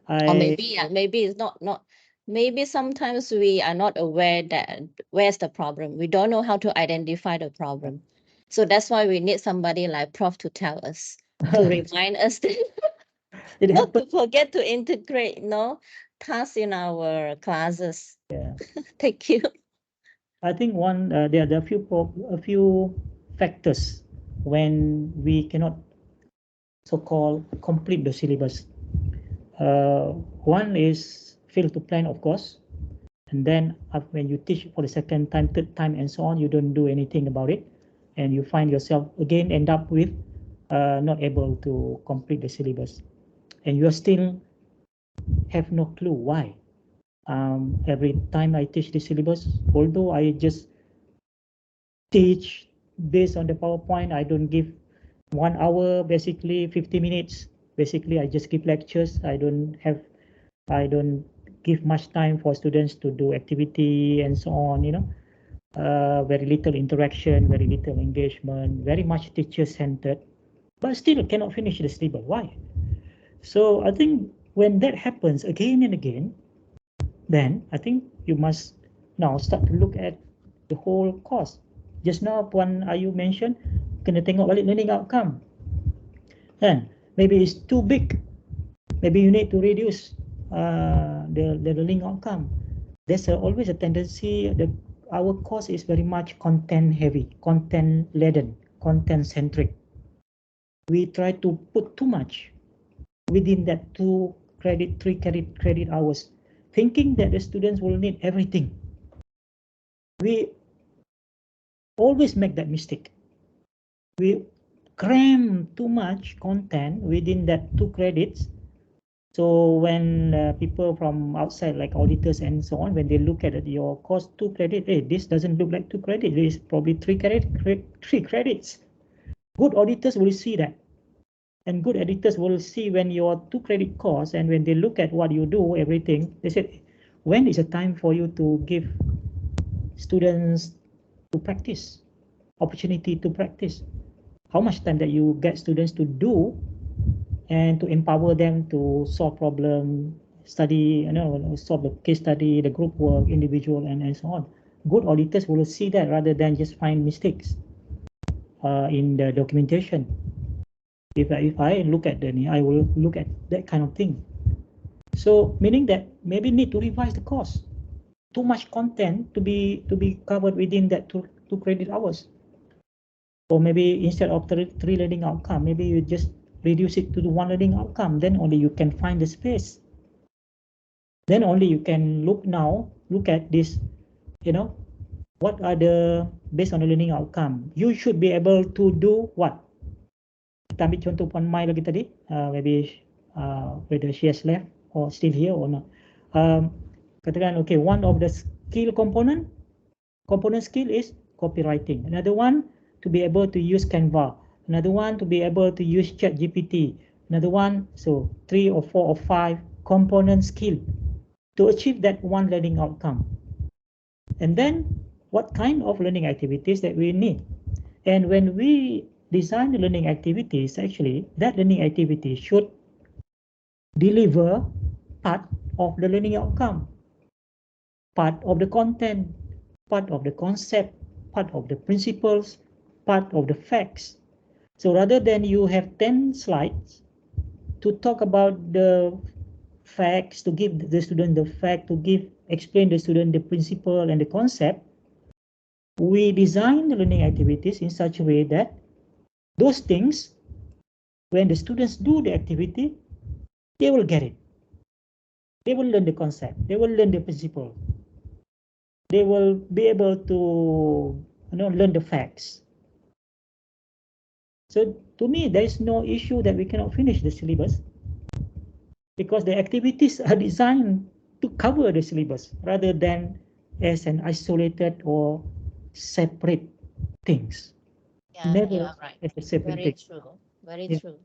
Or maybe it's not maybe sometimes we are not aware that where's the problem. We don't know how to identify the problem. So that's why we need somebody like Prof to tell us, to remind us not to forget to integrate tasks in our classes. Yeah. Thank you. I think there are a few factors when we cannot so-called complete the syllabus. One is fail to plan, of course, and then when you teach for the second time, third time, and so on, you don't do anything about it, and you find yourself again end up with not able to complete the syllabus, and you still have no clue why. Every time I teach the syllabus, although I just teach based on the PowerPoint, I don't give 1 hour, basically 50 minutes. Basically, I just give lectures. I don't give much time for students to do activity and so on, very little interaction, very little engagement, very much teacher-centered, but still cannot finish the syllabus. Why? So I think when that happens again and again, then I think you must now start to look at the whole course. Just now Puan Ayu mentioned, kena tengok balik learning outcome. Kan? Maybe it's too big. Maybe you need to reduce the learning outcome. There's always a tendency that our course is very much content heavy, content laden, content centric. We try to put too much within that 2 credit, 3 credit hours, thinking that the students will need everything. We always make that mistake. We cram too much content within that 2 credits. So when people from outside, like auditors and so on, when they look at your course 2 credit, hey, this doesn't look like 2 credits. This is probably 3 credits. Good auditors will see that. And good editors will see when your 2 credit course, and when they look at what you do, everything, they said, when is a time for you to give students to practice, opportunity to practice? How much time that you get students to do and to empower them to solve problem, study, solve the case study, the group work, individual, and so on. Good auditors will see that rather than just find mistakes in the documentation. If I look at I will look at that kind of thing. So meaning that maybe need to revise the course. Too much content to be covered within that 2 credit hours. Or maybe instead of 3 learning outcome, maybe you just reduce it to the 1 learning outcome. Then only you can find the space. Then only you can look at this, what are the, based on the learning outcome, you should be able to do what? Kita ambil contoh Puan Mai lagi tadi, maybe whether she has left or still here or not. Katakan, okay, one of the skill component skill is copywriting. Another one, to be able to use Canva. Another one, to be able to use ChatGPT. Another one, so 3 or 4 or 5 component skill to achieve that one learning outcome. And then what kind of learning activities that we need? And when we design the learning activities, actually, that learning activity should deliver part of the learning outcome, part of the content, part of the concept, part of the principles, part of the facts. So rather than you have 10 slides to talk about the facts, to give the student the fact, to explain the student the principle and the concept, we design the learning activities in such a way that those things, when the students do the activity, they will get it. They will learn the concept. They will learn the principle. They will be able to learn the facts. So to me, there is no issue that we cannot finish the syllabus, because the activities are designed to cover the syllabus rather than as an isolated or separate things. Yeah, Never yeah, right. as a separate Very thing. true. Very Yeah. true.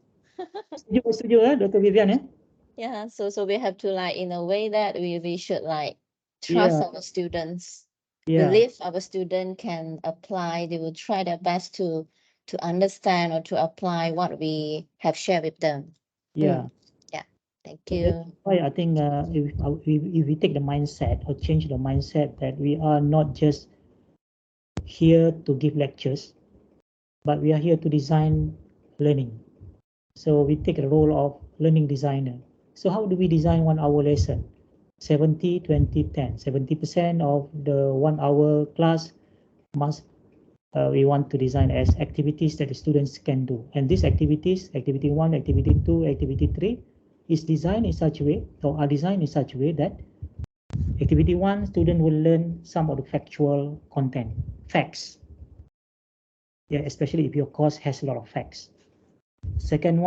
Setuju Dr. Vivian? Yeah, so we have to like in a way that we should like trust our students, believe our student can apply, they will try their best to understand or to apply what we have shared with them. Yeah. Thank So you. that's why I think if we take the mindset or change the mindset that we are not just here to give lectures, but we are here to design learning. So we take the role of learning designer. So how do we design 1 hour lesson? 70, 20, 10. 70% of the 1 hour class must we want to design as activities that the students can do. And these activities, activity 1, activity 2, activity 3, is designed in such a way, or are designed in such a way that activity 1, student will learn some of the factual content, facts. Yeah, especially if your course has a lot of facts. Second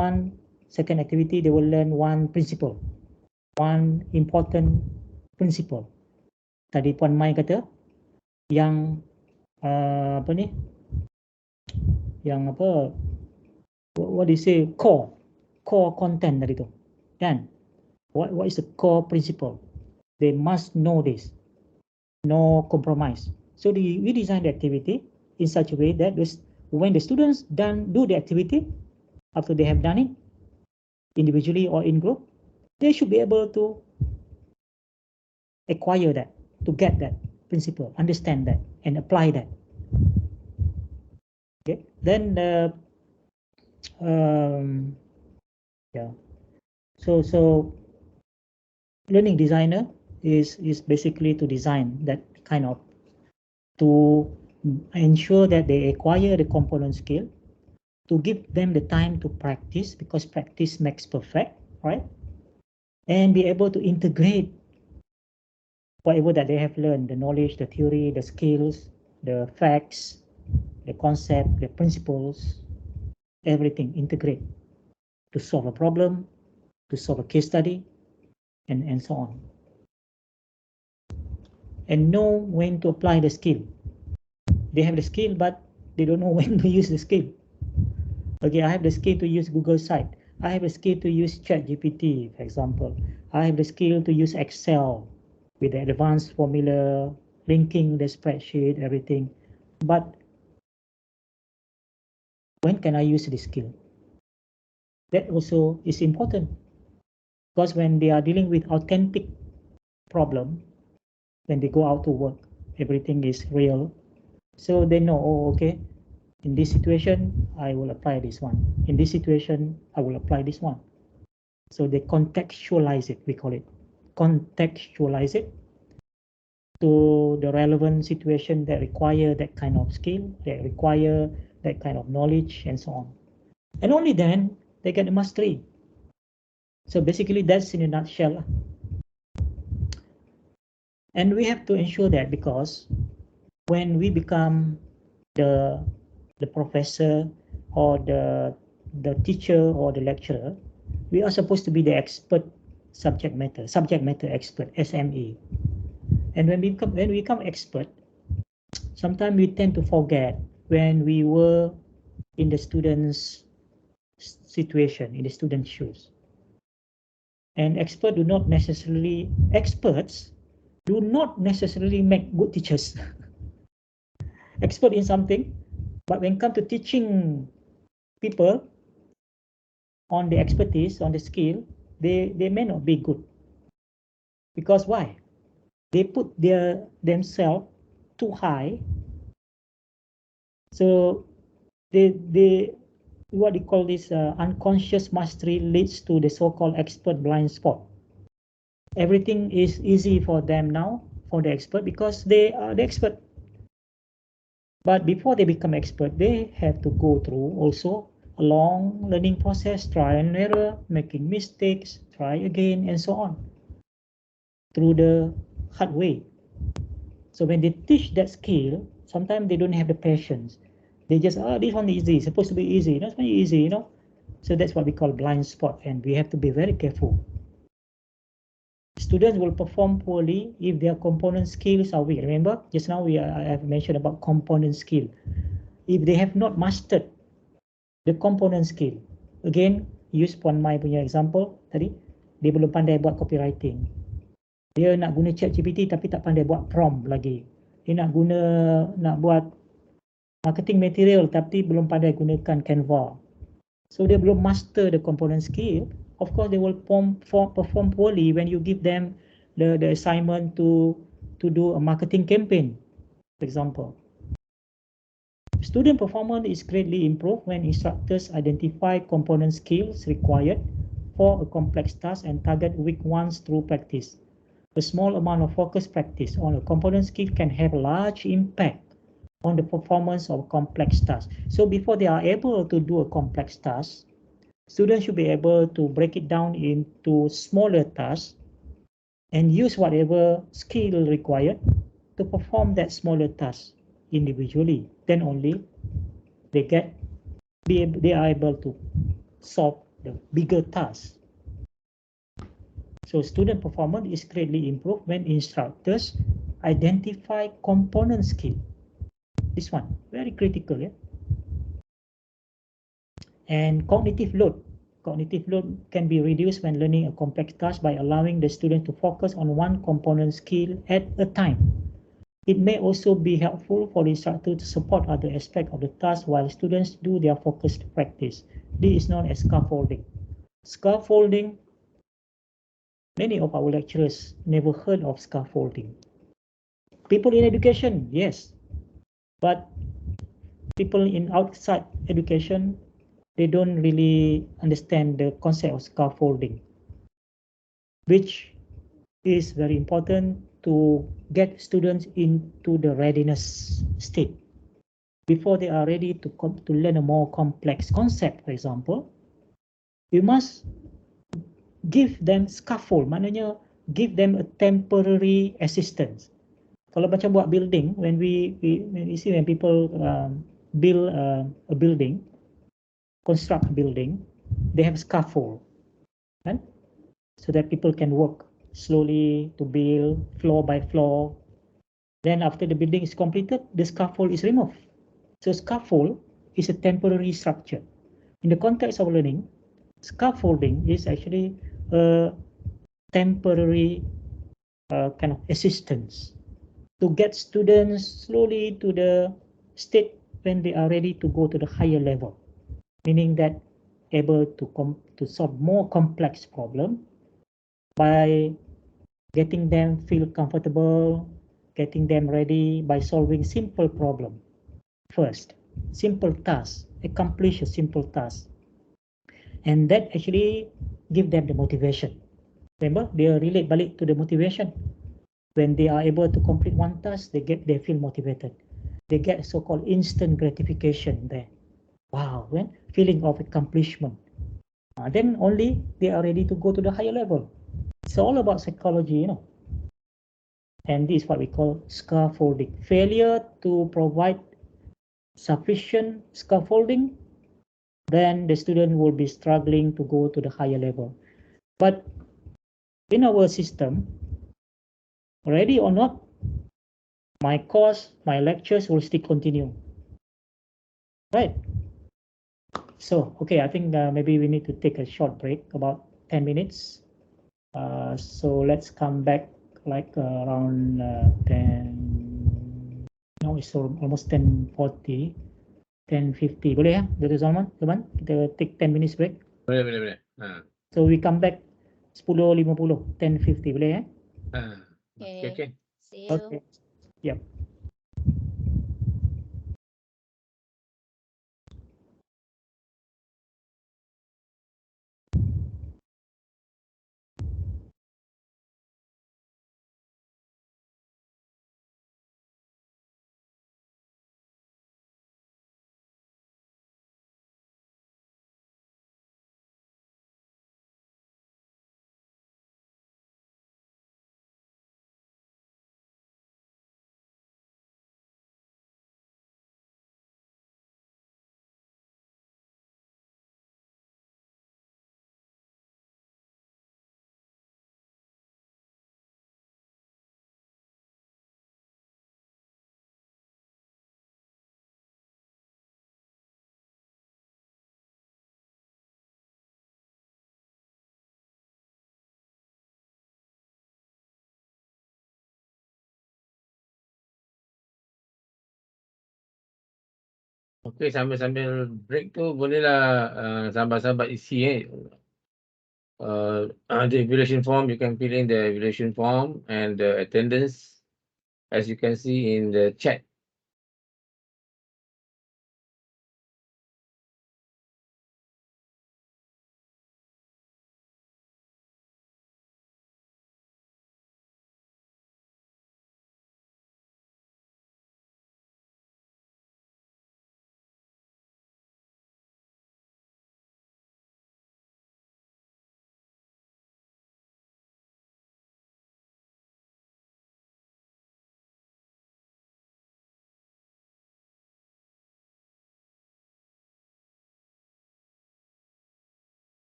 activity, they will learn one principle, one important principle. Tadi Puan Mai kata, yang apa ni? Yang apa? What do you say? Core content tadi tu, kan? What is the core principle? They must know this. No compromise. So we design the activity in such a way that when the students do the activity, after they have done it, individually or in group, they should be able to acquire that, to get that principle, understand that, and apply that. Okay, then yeah. So learning designer is basically to design that kind of, to ensure that they acquire the component skill, to give them the time to practice, because practice makes perfect, right? And be able to integrate whatever that they have learned, the knowledge, the theory, the skills, the facts, the concept, the principles, everything integrate to solve a problem, to solve a case study, and so on. And know when to apply the skill. They have the skill, but they don't know when to use the skill. Okay, I have the skill to use Google Site. I have the skill to use ChatGPT, for example. I have the skill to use Excel with the advanced formula, linking the spreadsheet, everything. But when can I use this skill? That also is important, because when they are dealing with authentic problem, when they go out to work, everything is real. So they know, oh, okay, in this situation, I will apply this one. In this situation, I will apply this one. So they contextualize it, we call it. Contextualize it to the relevant situation that require that kind of skill, that require that kind of knowledge, and so on. And only then they get the mastery. So basically, that's in a nutshell. And we have to ensure that, because when we become the professor or the teacher or the lecturer, we are supposed to be the expert subject matter expert, SME. And when we become expert, sometimes we tend to forget when we were in the student's situation, in the student's shoes. And experts do not necessarily make good teachers. Expert in something, but when it comes to teaching people on the expertise, on the skill, they may not be good. Because why? They put themselves too high. So they what they call this unconscious mastery leads to the so-called expert blind spot. Everything is easy for them now, for the expert, because they are the expert. But before they become expert, they have to go through also a long learning process, trial and error, making mistakes, try again, and so on, through the hard way. So when they teach that skill, sometimes they don't have the patience. They just, this one is easy, it's supposed to be easy, that's very easy, you know. So that's what we call blind spot, and we have to be very careful. Students will perform poorly if their component skills are weak. Remember, just now I have mentioned about component skill. If they have not mastered the component skill, again, use Puan Mai punya example tadi, dia belum pandai buat copywriting. Dia nak guna ChatGPT tapi tak pandai buat prompt lagi. Dia nak buat marketing material tapi belum pandai gunakan Canva. So dia belum master the component skill. Of course, they will perform poorly when you give them the assignment to do a marketing campaign, for example. Student performance is greatly improved when instructors identify component skills required for a complex task and target weak ones through practice. A small amount of focused practice on a component skill can have a large impact on the performance of complex tasks. So before they are able to do a complex task, students should be able to break it down into smaller tasks and use whatever skill required to perform that smaller task individually. Then only they are able to solve the bigger tasks. So student performance is greatly improved when instructors identify component skill. This one, very critical, yeah? And cognitive load. Cognitive load can be reduced when learning a complex task by allowing the student to focus on one component skill at a time. It may also be helpful for the instructor to support other aspects of the task while students do their focused practice. This is known as scaffolding. Scaffolding, many of our lecturers never heard of scaffolding. People in education, yes, but people in outside education, they don't really understand the concept of scaffolding, which is very important to get students into the readiness state. Before they are ready to learn a more complex concept, for example, you must give them scaffold, maknanya give them a temporary assistance. Kalau macam buat building, when we see when people build a building, construct a building, they have scaffold, right? So that people can work slowly to build floor by floor. Then after the building is completed, the scaffold is removed. So scaffold is a temporary structure. In the context of learning, scaffolding is actually a temporary kind of assistance to get students slowly to the state when they are ready to go to the higher level, meaning that able to solve more complex problem by getting them feel comfortable, getting them ready by solving simple problem first, simple task, accomplish a simple task, and that actually give them the motivation. Remember, they relate balik to the motivation. When they are able to complete one task, they feel motivated. They get so-called instant gratification there. Wow, when feeling of accomplishment. Then only they are ready to go to the higher level. It's all about psychology, you know. And this is what we call scaffolding. Failure to provide sufficient scaffolding, then the student will be struggling to go to the higher level. But in our system, ready or not, my course, my lectures will still continue. Right? So, okay, I think maybe we need to take a short break, about 10 minutes. So let's come back like around 10, no, it's almost 10:40, 10:50. Boleh ya, Dr. Salman? Teman, kita take 10 minutes break. Boleh. So we come back 10:50, 10:50, boleh ya? Okay. See you. Okay. Yep. Okay, sambil break tu bolehlah sahabat-sahabat isi the evaluation form. You can fill in the evaluation form and the attendance, as you can see in the chat.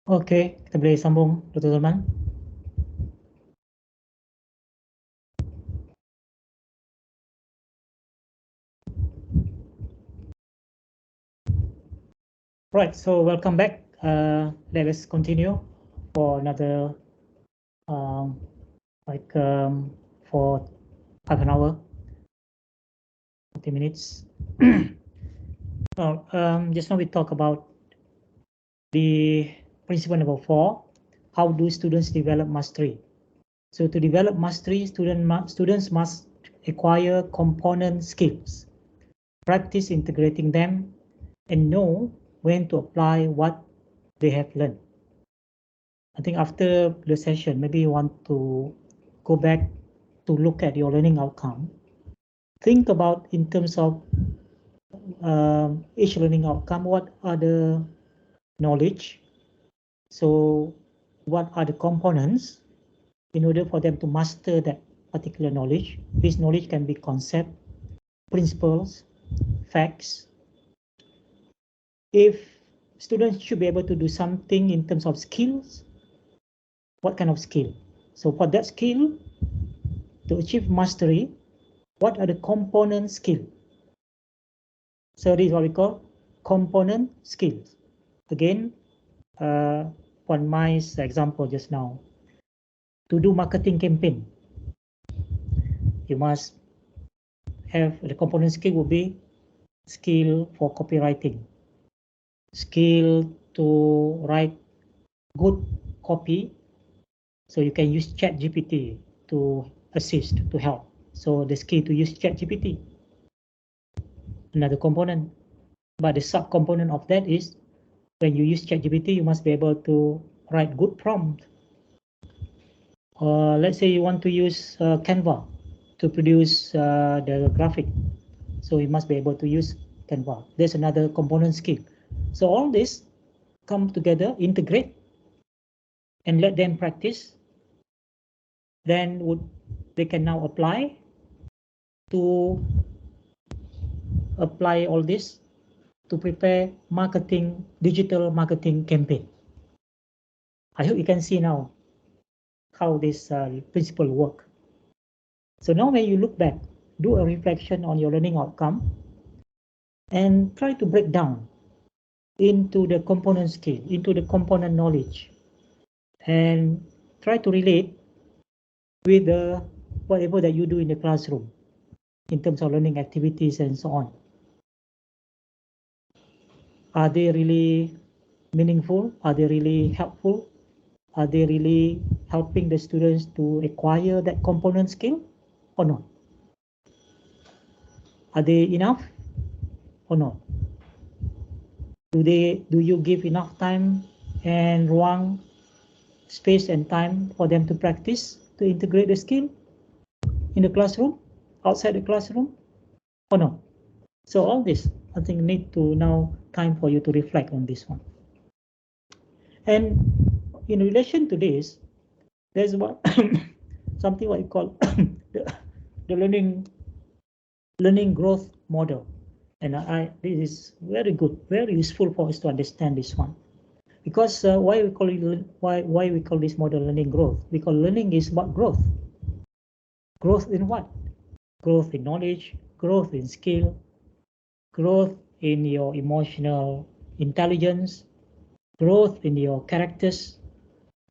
Okey, kita boleh sambung, Dr. Zulman. Right, so welcome back. Let us continue for another for half an hour, 40 minutes. Just now we talk about the principle number 4. How do students develop mastery? So to develop mastery, students must acquire component skills, practice integrating them, and know when to apply what they have learned. I think after the session, maybe you want to go back to look at your learning outcome. Think about in terms of each learning outcome, what are the knowledge? So what are the components in order for them to master that particular knowledge? This knowledge can be concept, principles, facts. If students should be able to do something in terms of skills, what kind of skill? So for that skill, to achieve mastery, what are the component skills? So this is what we call component skills. Again, on my example just now, to do marketing campaign, you must have the component skill will be skill for copywriting, skill to write good copy, so you can use ChatGPT to assist, to help. So the skill to use ChatGPT, another component. But the sub-component of that is when you use ChatGPT, you must be able to write good prompt. Let's say you want to use Canva to produce the graphic. So you must be able to use Canva. There's another component skill. So all this come together, integrate, and let them practice. Then they can now apply all this to prepare digital marketing campaign. I hope you can see now how this principle work. So now when you look back, do a reflection on your learning outcome and try to break down into the component skill, into the component knowledge, and try to relate with whatever that you do in the classroom in terms of learning activities and so on. Are they really meaningful? Are they really helpful? Are they really helping the students to acquire that component skill or not? Are they enough or not? Do you give enough time and ruang, space and time for them to practice, to integrate the skill in the classroom, outside the classroom or not? So all this, I think, need to now time for you to reflect on this one. And in relation to this, there's something what you call the learning growth model, and this is very good, very useful for us to understand this one, because why we call this model learning growth? Because learning is about growth. Growth in what? Growth in knowledge, growth in skill, growth in your emotional intelligence, growth in your characters,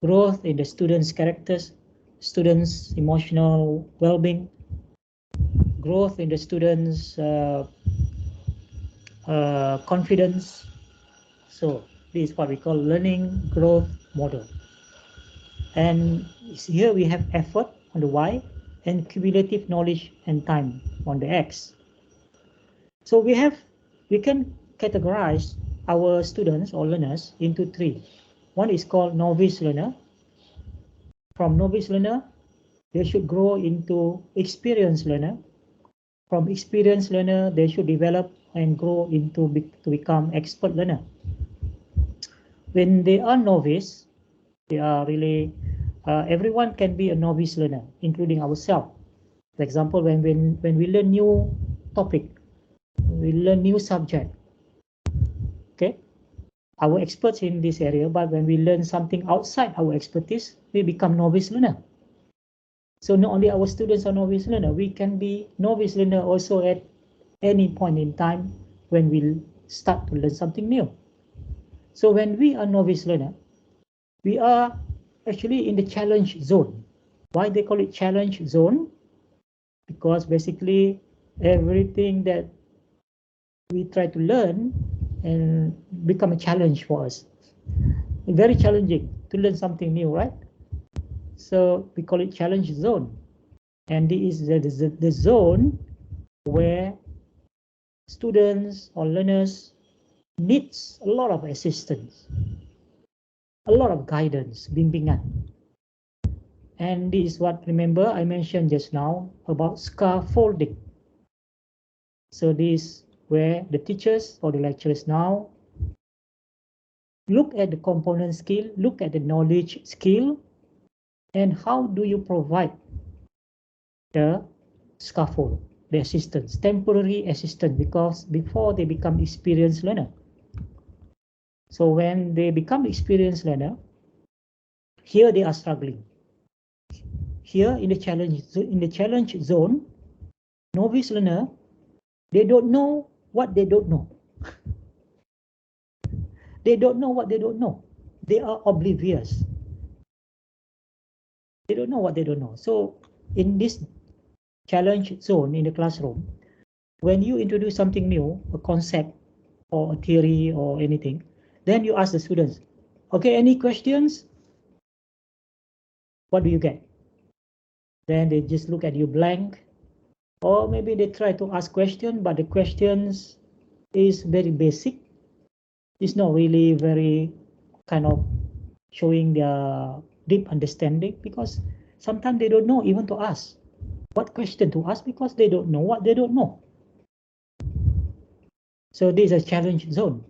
growth in the students' characters, students' emotional well-being, growth in the students' confidence. So this is what we call learning growth model. And here we have effort on the Y and cumulative knowledge and time on the X. So we can categorize our students or learners into three. One is called novice learner. From novice learner, they should grow into experienced learner. From experienced learner, they should develop and grow to become expert learner. When they are novice, they are really, everyone can be a novice learner, including ourselves. For example, when we learn new topic, we learn new subject. Okay, our experts in this area, but when we learn something outside our expertise, we become novice learner. So not only our students are novice learner, we can be novice learner also at any point in time when we start to learn something new. So when we are novice learner, we are actually in the challenge zone. Why they call it challenge zone? Because basically everything that we try to learn and become a challenge for us. Very challenging to learn something new, right? So we call it challenge zone. And this is the zone where students or learners needs a lot of assistance, a lot of guidance, bimbingan. And this is what, remember, I mentioned just now about scaffolding. So this where the teachers or the lecturers now look at the component skill, look at the knowledge skill, and how do you provide the scaffold, the assistance, temporary assistance, because before they become experienced learner. So when they become experienced learner, here they are struggling. Here in the challenge zone, novice learner, they don't know what they don't know. They don't know what they don't know. They are oblivious. They don't know what they don't know. So in this challenge zone in the classroom, when you introduce something new, a concept or a theory or anything, then you ask the students, okay, any questions? What do you get? Then they just look at you blank, or maybe they try to ask questions, but the questions is very basic. It's not really very kind of showing their deep understanding, because sometimes they don't know even to ask what question to ask, because they don't know what they don't know. So this is a challenge zone.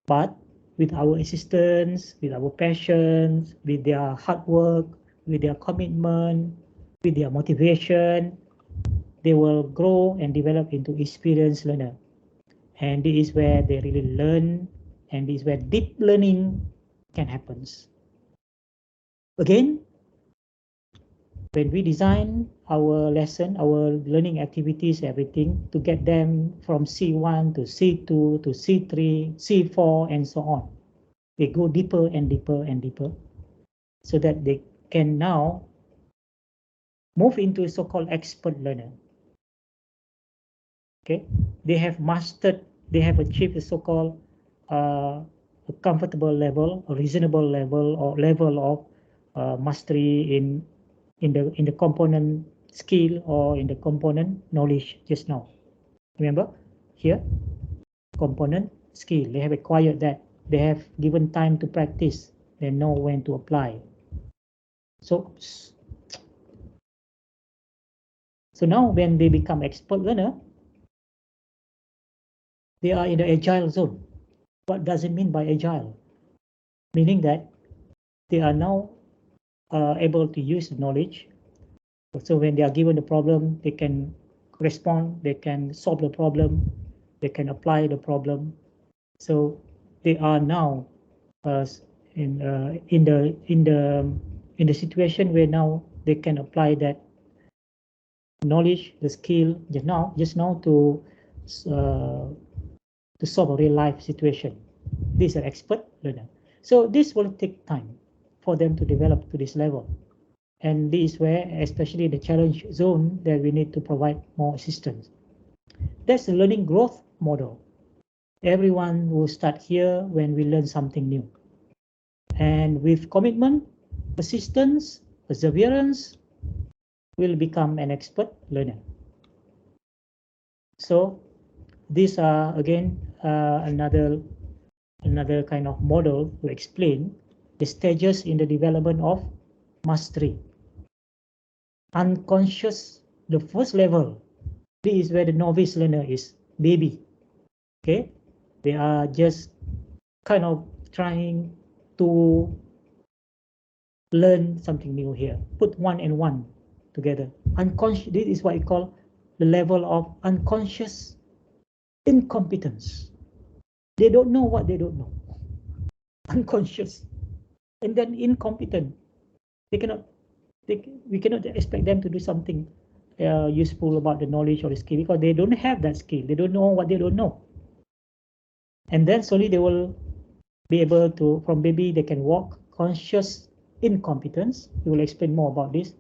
But with our assistance, with our passions, with their hard work, with their commitment, with their motivation, they will grow and develop into experienced learner. And this is where they really learn, and this is where deep learning can happen. Again, when we design our lesson, our learning activities, everything, to get them from C1 to C2 to C3, C4, and so on, they go deeper and deeper and deeper, so that they can now move into so-called expert learner. Okay, they have mastered, they have achieved a so-called a comfortable level, a reasonable level, or level of mastery in the component skill or in the component knowledge just now. Remember here, component skill, they have acquired that, they have given time to practice, they know when to apply. So now when they become expert learner, they are in the agile zone. What does it mean by agile? Meaning that they are now able to use the knowledge. So when they are given the problem, they can respond, they can solve the problem, they can apply the problem. So they are now in the situation where now they can apply that knowledge, the skill just now to solve a real life situation. These are expert learner. So this will take time for them to develop to this level. And this is where, especially the challenge zone, that we need to provide more assistance. That's the learning growth model. Everyone will start here when we learn something new. And with commitment, persistence, perseverance, will become an expert learner. So these are again another kind of model to explain the stages in the development of mastery. Unconscious, the first level, this is where the novice learner is, baby. Okay, they are just kind of trying to learn something new here, put one and one together. Unconscious, this is what you call the level of unconscious incompetence. They don't know what they don't know. unconscious, and then incompetent. We cannot expect them to do something useful about the knowledge or the skill, because they don't have that skill. They don't know what they don't know. And then slowly they will be able to, from baby they can walk, conscious incompetence. We will explain more about this.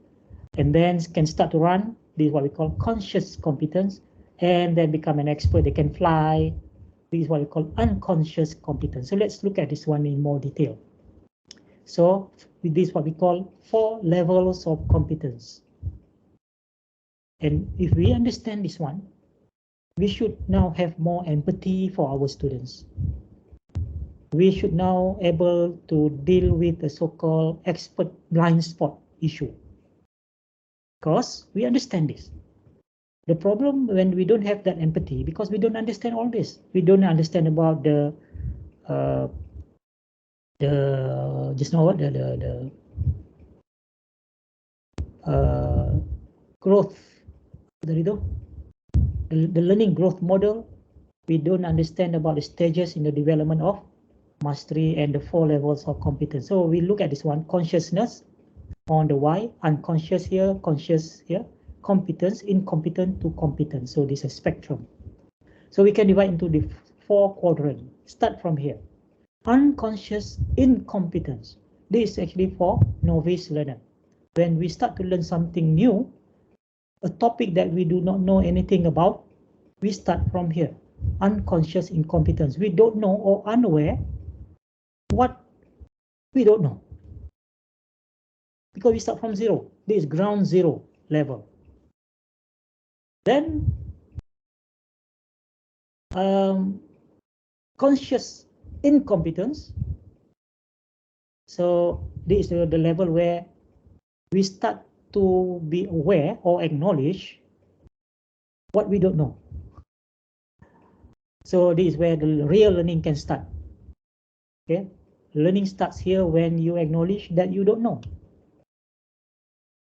And then can start to run. This is what we call conscious competence. And then become an expert. They can fly. This is what we call unconscious competence. So let's look at this one in more detail. So this is what we call 4 levels of competence. And if we understand this one, we should now have more empathy for our students. We should now able to deal with the so-called expert blind spot issue, because we understand this. The problem when we don't have that empathy, because we don't understand all this. We don't understand about the just now what the growth, the learning growth model. We don't understand about the stages in the development of mastery and the 4 levels of competence. So we look at this one: consciousness on the Y, unconscious here, conscious here, competence, incompetent to competent. So this is a spectrum. So we can divide into the 4 quadrants. Start from here. Unconscious incompetence. This is actually for novice learner. When we start to learn something new, a topic that we do not know anything about, we start from here. Unconscious incompetence. We don't know or unaware what we don't know, because we start from zero. This is ground zero level. Then conscious incompetence. So this is the level where we start to be aware or acknowledge what we don't know. So this is where the real learning can start. Okay, learning starts here when you acknowledge that you don't know.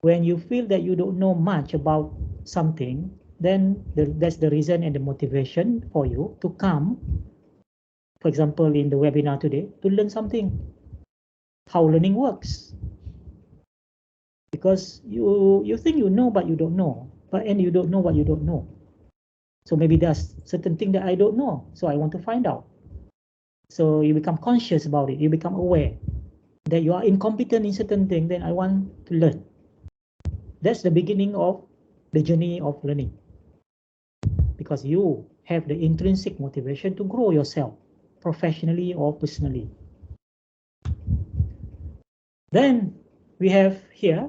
When you feel that you don't know much about something, then that's the reason and the motivation for you to come, for example, in the webinar today, to learn something, how learning works. Because you think you know, but you don't know, and you don't know what you don't know. So maybe there's certain thing that I don't know, so I want to find out. So you become conscious about it. You become aware that you are incompetent in certain thing. Then I want to learn. That's the beginning of the journey of learning, because you have the intrinsic motivation to grow yourself professionally or personally. Then we have here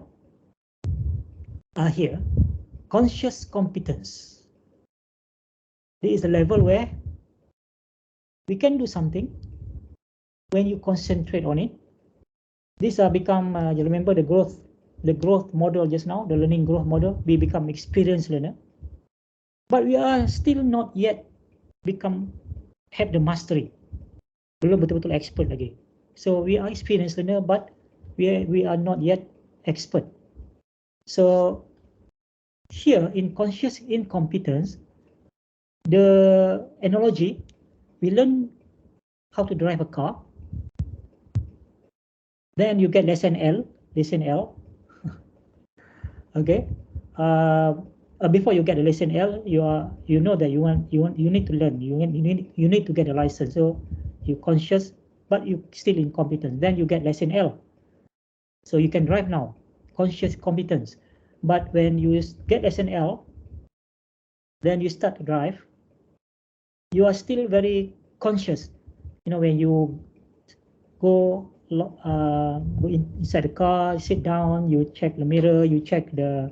conscious competence. This is the level where we can do something when you concentrate on it. These are become, you remember the growth model just now, the learning growth model. We become experienced learner, but we are still not yet have the mastery. Belum betul-betul expert lagi. So we are experienced learner, but we are not yet expert. So here in conscious incompetence, the analogy, we learn how to drive a car. Then you get lesson L. Okay. Before you get the lesson L, you know that you need to learn. You need to get a license. So you conscious, but you still incompetent. Then you get lesson L. So you can drive now. Conscious competence. But when you get lesson L, then you start to drive. You are still very conscious. You know, when you go inside the car, sit down, you check the mirror, you check the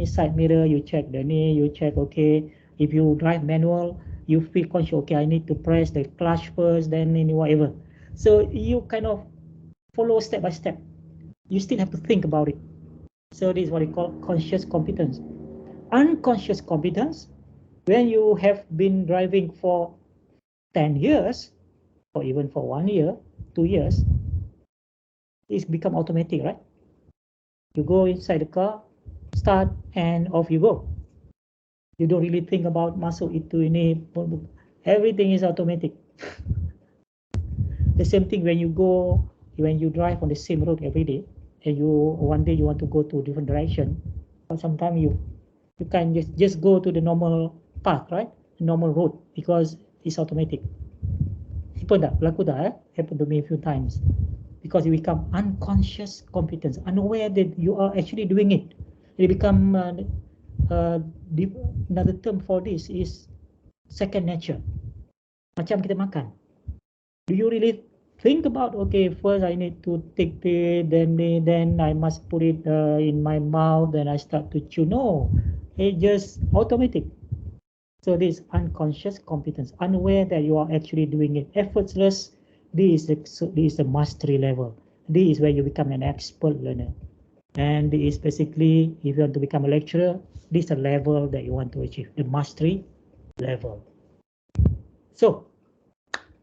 side mirror, you check the knee, you check, okay, if you drive manual, you feel conscious, okay, I need to press the clutch first, then whatever. So you kind of follow step by step. You still have to think about it. So this is what we call conscious competence. Unconscious competence, when you have been driving for 10 years, or even for 1 year, 2 years, it's become automatic, right? You go inside the car, start, and off you go. You don't really think about masuk itu ini, everything is automatic. The same thing when you drive on the same road every day, and one day you want to go to a different direction, but sometimes you can just go to the normal path, right? Normal road, because it's automatic. Happened to me a few times, because you become unconscious competence, unaware that you are actually doing it. It become another term for this is second nature. Macam kita makan. Do you really think about, okay, first I need to take it, then I must put it in my mouth, then I start to chew? No, it's just automatic. So this unconscious competence, unaware that you are actually doing it, effortless. This is the mastery level. This is where you become an expert learner. And this is basically, if you want to become a lecturer, this is the level that you want to achieve, the mastery level. So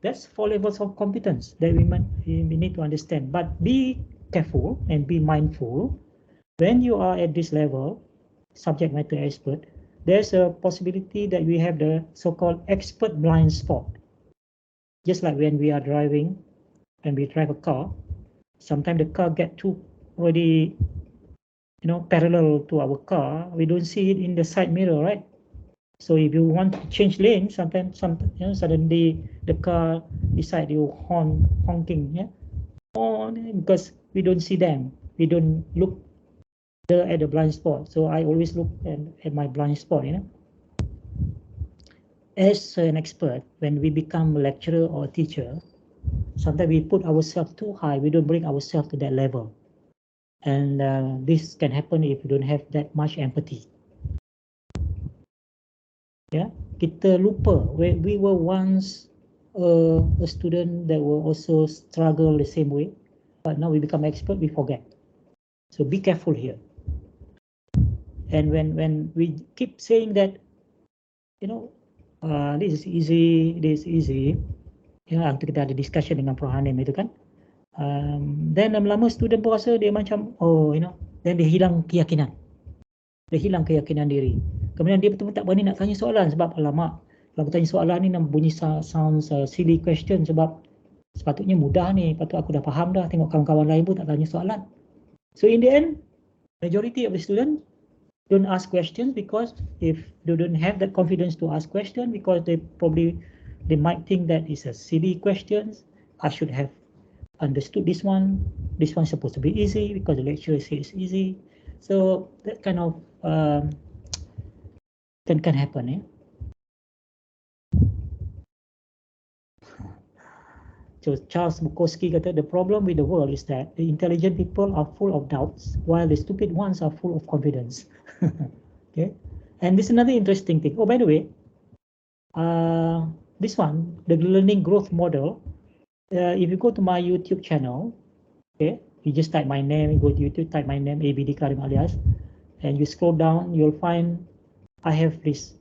that's 4 levels of competence that we need to understand. But be careful and be mindful. When you are at this level, subject matter expert, there's a possibility that we have the so-called expert blind spot. Just like when we are driving, when we drive a car, sometimes the car get too already, parallel to our car. We don't see it in the side mirror, right? So if you want to change lane, sometimes suddenly the car decide you honking, yeah, because we don't see them. We don't look at the blind spot. So I always look at my blind spot, As an expert, when we become a lecturer or a teacher, sometimes we put ourselves too high. We don't bring ourselves to that level. And this can happen if you don't have that much empathy. Yeah, kita lupa. We were once a student that will also struggle the same way, but now we become expert, we forget. So be careful here. And when we keep saying that, this is easy, nanti kita ada discussion dengan Prof Hanim itu kan, then lama-lama student pun rasa dia macam, then dia hilang keyakinan. Dia hilang keyakinan diri. Kemudian dia betul-betul tak berani nak tanya soalan, sebab alamak, kalau tanya soalan ni nak bunyi sounds silly question, sebab sepatutnya mudah ni, patut aku dah faham dah, tengok kawan-kawan lain pun tak tanya soalan. So in the end, majority of the student don't ask questions, because if they don't have that confidence to ask questions, because they might think that it's a silly questions. I should have understood this one. This one's supposed to be easy because the lecturer says it's easy. So that kind of can happen. So Charles Bukowski kata, the problem with the world is that the intelligent people are full of doubts, while the stupid ones are full of confidence. Okay, and this is another interesting thing. Oh, by the way, this one, the learning growth model. If you go to my YouTube channel, okay, you just type my name, you go to YouTube, type my name, ABD Karim Alias, and you scroll down, you'll find I have this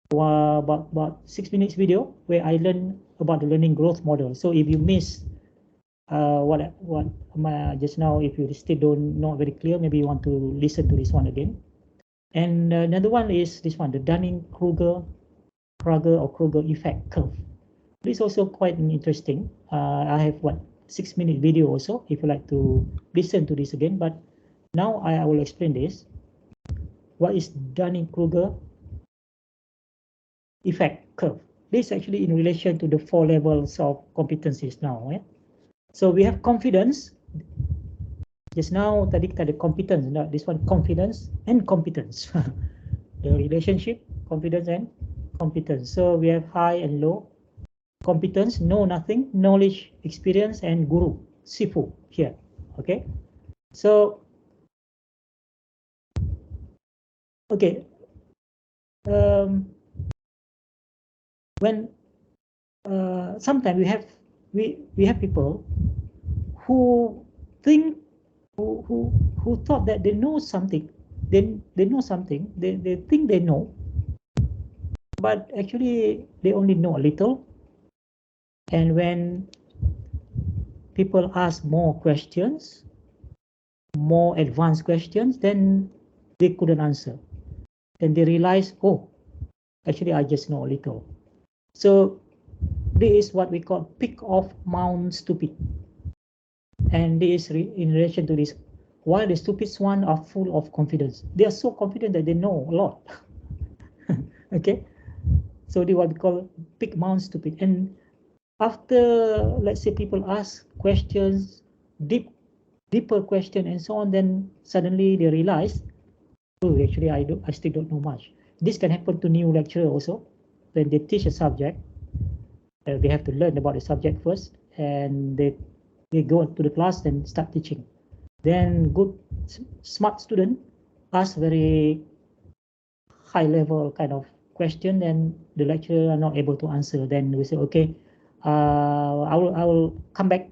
about 6 minutes video where I learn about the learning growth model. So if you miss what just now, if you still not very clear, maybe you want to listen to this one again. And another one is this one, the Dunning-Kruger effect curve. This is also quite interesting. I have 6-minute video also, if you like to listen to this again, but now I will explain this. What is Dunning-Kruger effect curve? This is actually in relation to the 4 levels of competencies now. So we have confidence. Just now tadi kita ada competence, this one confidence and competence. The relationship, confidence and competence. So we have high and low. Competence, know nothing, knowledge, experience, and guru, sifu here. Okay, so okay, when sometimes we have people who think who thought that they know something, they know something, they think they know, but actually they only know a little. And when people ask more questions, more advanced questions, then they couldn't answer. Then they realize, oh, actually I just know a little. So this is what we call peak of Mount Stupid. And this is in relation to this, while the stupid ones are full of confidence. They are so confident that they know a lot. Okay, so this is what we call peak Mount Stupid. And after, let's say, people ask questions, deeper question and so on, then suddenly they realize, oh, actually I still don't know much. This can happen to new lecturer also. When they teach a subject, they have to learn about the subject first, and they go to the class and start teaching. Then good smart student ask very high level kind of question, and the lecturer are not able to answer. Then we say, okay, I will come back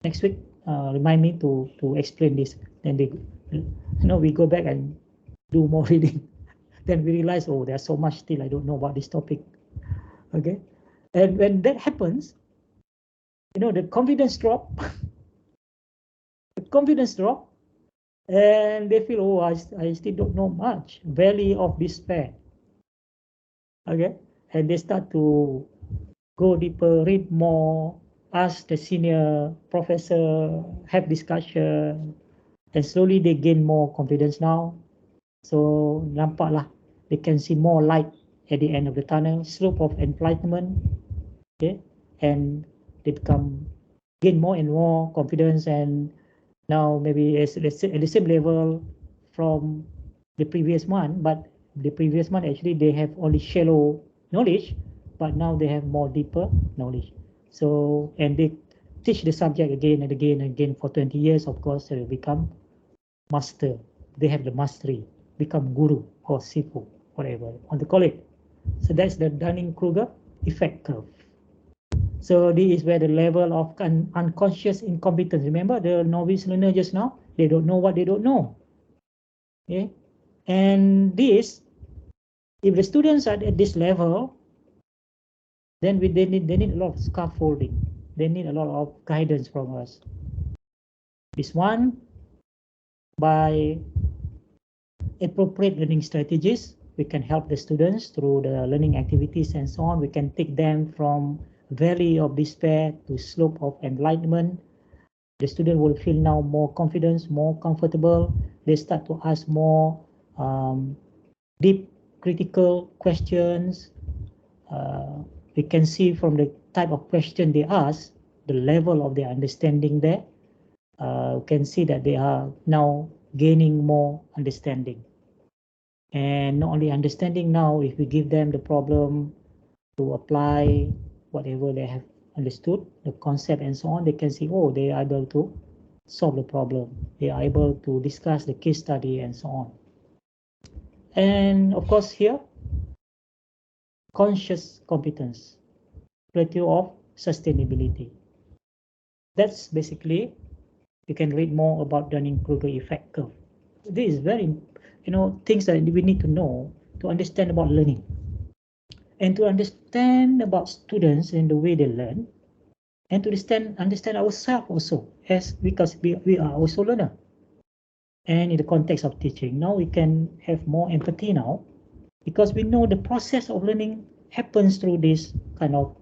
next week. Remind me to explain this. Then they, we go back and do more reading. Then we realize, oh, there's so much still I don't know about this topic. Okay, and when that happens, the confidence drop. The confidence drop, and they feel, oh, I still don't know much. Valley of despair. Okay, and they start to go deeper, read more, ask the senior professor, have discussion, and slowly they gain more confidence now. So nampaklah, they can see more light at the end of the tunnel, slope of enlightenment. Okay, and they gain more and more confidence, and now maybe at the same level from the previous one, but the previous one actually they have only shallow knowledge, but now they have more deeper knowledge. So, and they teach the subject again and again and again for 20 years, of course, they will become master. They have the mastery, become guru or sifu, whatever you want to call it. So that's the Dunning-Kruger effect curve. So this is where the level of unconscious incompetence. Remember the novice learner just now? They don't know what they don't know. Okay, and this, if the students are at this level, then they need a lot of scaffolding. They need a lot of guidance from us. This one, by appropriate learning strategies, we can help the students through the learning activities and so on. We can take them from valley of despair to slope of enlightenment. The student will feel now more confidence, more comfortable. They start to ask more deep critical questions. We can see from the type of question they ask, the level of their understanding there. We can see that they are now gaining more understanding. And not only understanding now, if we give them the problem to apply whatever they have understood, the concept and so on, they can see, oh, they are able to solve the problem. They are able to discuss the case study and so on. And of course here, conscious competence, plateau of sustainability. That's basically, you can read more about Dunning-Kruger effect curve. This is very, things that we need to know to understand about learning. And to understand about students and the way they learn, and to understand ourselves also, because we are also learner. And in the context of teaching, now we can have more empathy now, because we know the process of learning happens through this kind of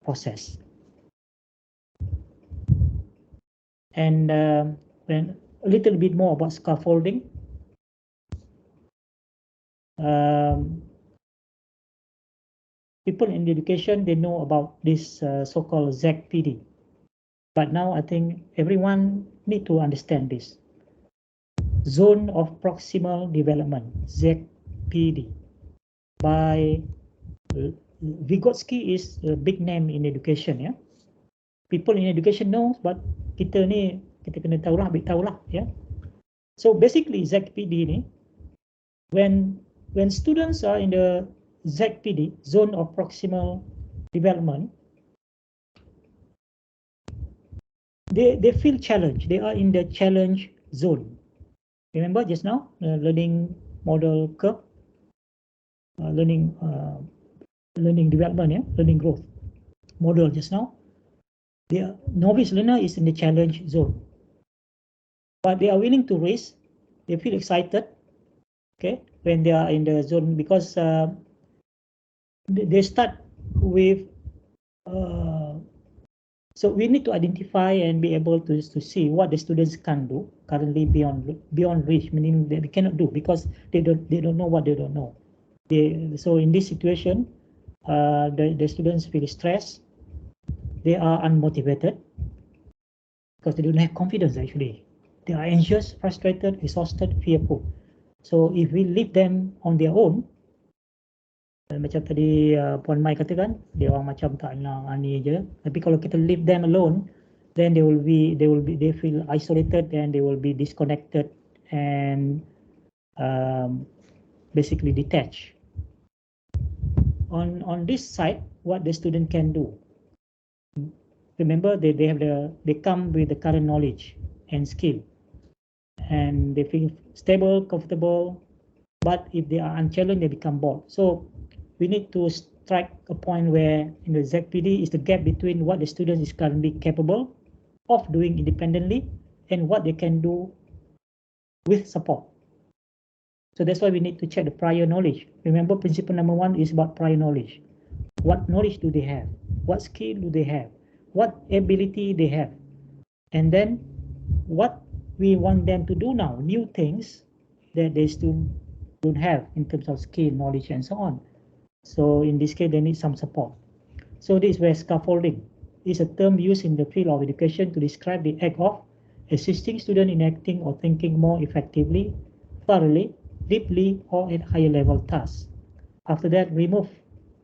process. And when a little bit more about scaffolding. People in education, they know about this so-called ZPD. But now I think everyone need to understand this. Zone of Proximal Development, ZPD. By Vygotsky is a big name in education, yeah. People in education know, but kita kena tahulah, yeah. So basically ZPD ni, when students are in the ZPD, Zone of Proximal Development, they feel challenged. They are in the challenge zone. Remember just now, the learning model curve, learning development, yeah, learning growth model just now. The novice learner is in the challenge zone, but they are willing to race. They feel excited, okay, when they are in the zone, because they start with So we need to identify and be able to see what the students can do currently beyond reach, meaning that they cannot do because they don't know what they don't know. So in this situation, the students feel stressed. They are unmotivated because they don't have confidence actually. They are anxious, frustrated, exhausted, fearful. So if we leave them on their own, macam tadi Puan Mai katakan, dia orang macam tak nak ni je. Tapi kalau kita leave them alone, then they feel isolated and they will be disconnected and basically detached. On this side, what the student can do. Remember, they come with the current knowledge and skill, and they feel stable, comfortable. But if they are unchallenged, they become bored. So we need to strike a point where in the ZPD is the gap between what the student is currently capable of doing independently and what they can do with support. So that's why we need to check the prior knowledge. Remember, principle number 1 is about prior knowledge. What knowledge do they have? What skill do they have? What ability they have? And then what we want them to do now, new things that they still don't have in terms of skill, knowledge, and so on. So in this case, they need some support. So this is where scaffolding is a term used in the field of education to describe the act of assisting students in acting or thinking more effectively, thoroughly, deeply, or at higher level tasks. After that,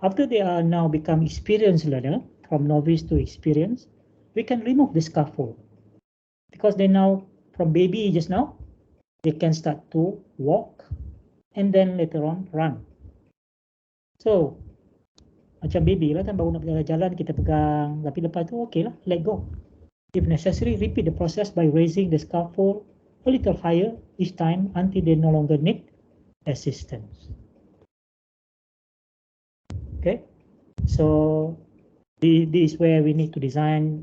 after they are now become experienced learner, from novice to experienced, we can remove the scaffold because they now, from baby just now, they can start to walk and then later on run. So macam baby lah kan, baru nak jalan kita pegang, tapi lepas tu okay lah, let go. If necessary, repeat the process by raising the scaffold a little higher each time until they no longer need assistance. Okay, so this is where we need to design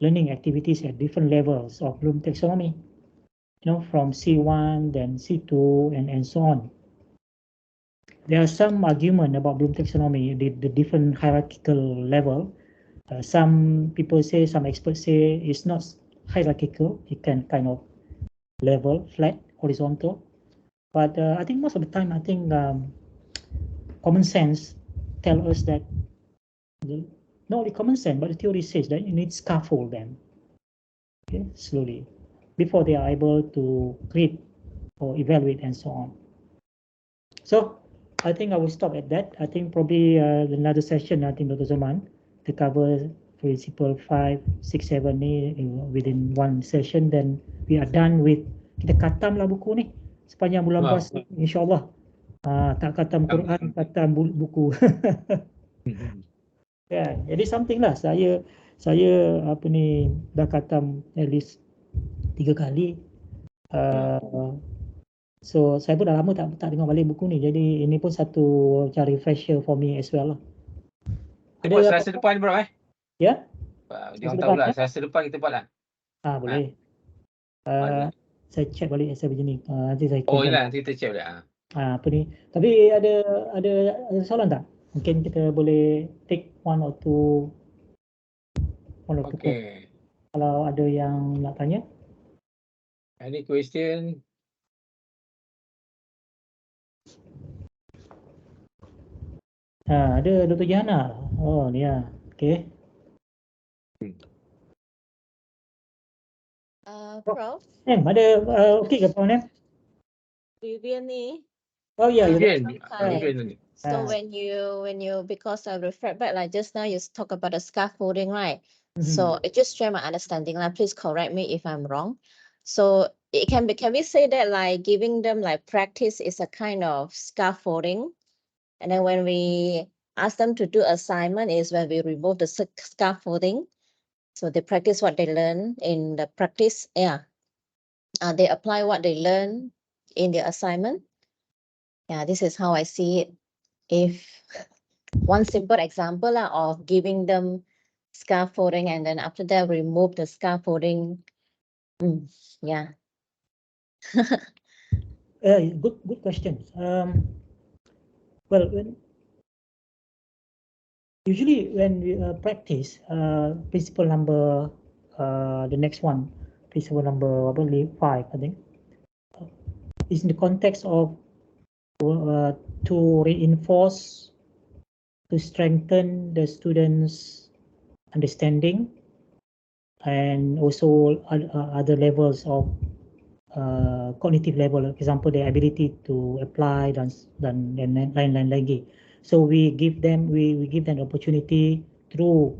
learning activities at different levels of Bloom taxonomy, from C1, then C2, and so on. There are some argument about Bloom taxonomy, the different hierarchical level. Some people say, some experts say it's not hierarchical. It can kind of level, flat, horizontal. But I think most of the time, I think common sense tell us that, not only common sense, but the theory says that you need to scaffold them, okay, slowly, before they are able to create or evaluate and so on. So I think I will stop at that. I think probably another session, I think Dr. Zaman, to cover principle 5, 6, 7 ni within one session, then we are done with, kita khatam lah buku ni sepanjang bulan puasa, insyaAllah. Tak khatam Quran, khatam buku. Ya, jadi something lah. Saya dah khatam at least 3 kali. So saya pun dah lama tak dengar balik buku ni. Jadi ini pun satu macam refresher for me as well lah. Buat Selasa depan bro Ya? Dia orang tahu lah, Selasa depan kita buat lah. Boleh. Saya check balik saya macam ni. Nanti saya yelah, nanti kita check balik. apa ni. Tapi ada soalan tak? Mungkin kita boleh take one or two Okay. kalau ada yang nak tanya. Any question? Ada Dr. Jana. Oh, ni lah. Okay. Prof, Ada okey ke Prof? Vivian ni. Oh ya, Vivian. So when you because I reflect back like just now you talk about the scaffolding, right? So it just share my understanding. Like, please correct me if I'm wrong. So it can we say that like giving them like practice is a kind of scaffolding, and then when we ask them to do assignment is when we remove the scaffolding. So they practice what they learn in the practice. Yeah, they apply what they learn in the assignment. Yeah, this is how I see it. If one simple example of giving them scaffolding and then after that remove the scaffolding. Yeah. Good question. Well, Usually when we practice, principle number, the next one, principle number, I believe 5, I think, is in the context of to reinforce, to strengthen the students' understanding, and also other levels of cognitive level, for example, the ability to apply dan lain-lain lagi. So we give them opportunity through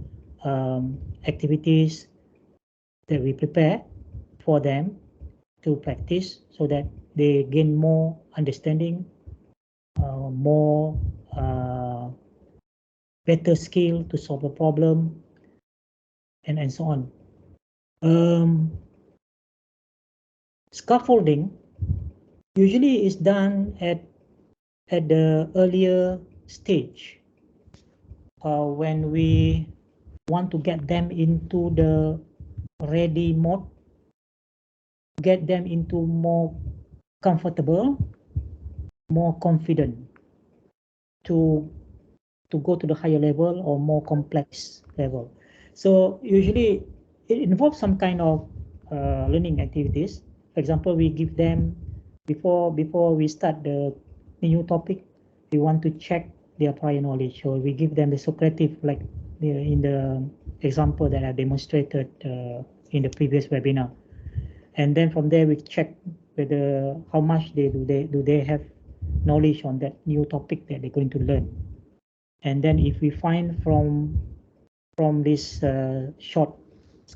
activities that we prepare for them to practice, so that they gain more understanding, more better skill to solve a problem, and so on. Scaffolding usually is done at the earlier stage, when we want to get them into the ready mode, get them into more comfortable, more confident to go to the higher level or more complex level. So usually it involves some kind of learning activities. For example, we give them, before we start the new topic, we want to check their prior knowledge. So we give them the Socrative, like in the example that I demonstrated in the previous webinar. And then from there we check whether how much do they have knowledge on that new topic that they're going to learn. And then if we find from this short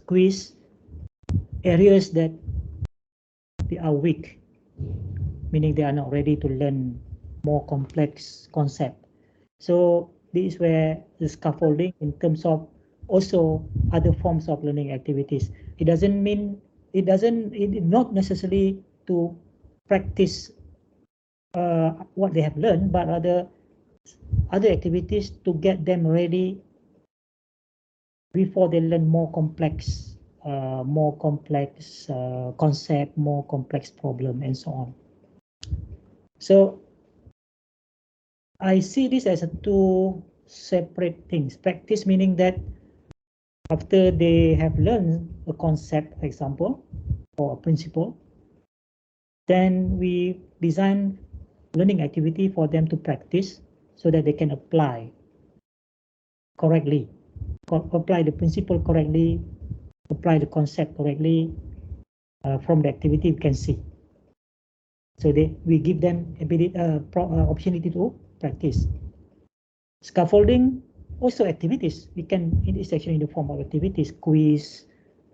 quiz areas that they are weak, meaning they are not ready to learn more complex concept. So this is where the scaffolding, in terms of also other forms of learning activities. It not necessarily to practice what they have learned, but rather other activities to get them ready before they learn more complex concept, more complex problem, and so on. So I see this as two separate things. Practice meaning that after they have learned a concept, for example, or a principle, then we design learning activity for them to practice so that they can apply correctly, apply the principle correctly, apply the concept correctly from the activity we can see. So we give them opportunity to practice. Scaffolding, also activities. It is actually in the form of activities, quiz,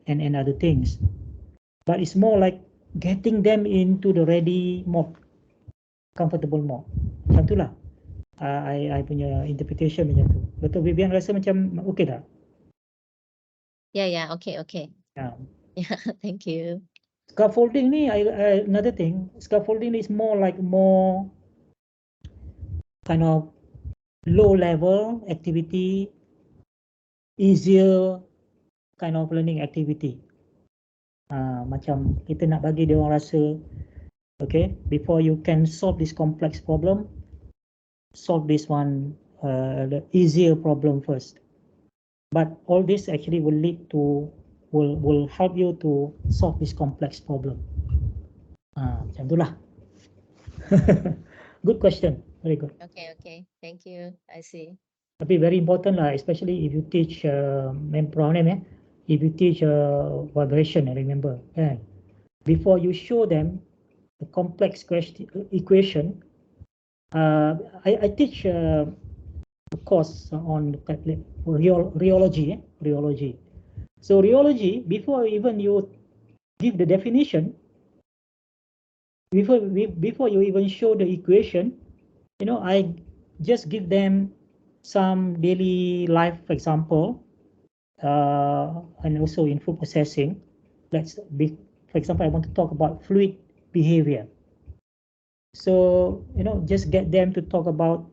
and other things. But it's more like getting them into the ready mode, comfortable mode. Macam itulah. I punya interpretation macam tu. Betul, Vivian rasa macam okay tak? Yeah, okay. Yeah. Yeah, thank you. Scaffolding ni, another thing, scaffolding is more kind of low level activity, easier kind of learning activity. Macam kita nak bagi dia orang rasa, okay, before you can solve this complex problem, solve this one, the easier problem first. But all this actually will lead to, will help you to solve this complex problem. Macam itulah. Good question, very good. Okay, thank you. I see. Tapi very important lah, especially if you teach if you teach vibration, I remember, before you show them the complex equation. I teach a course on rheology. So rheology, before even you give the definition, before you even show the equation, I just give them some daily life example, and also in food processing. For example, I want to talk about fluid behavior. So, just get them to talk about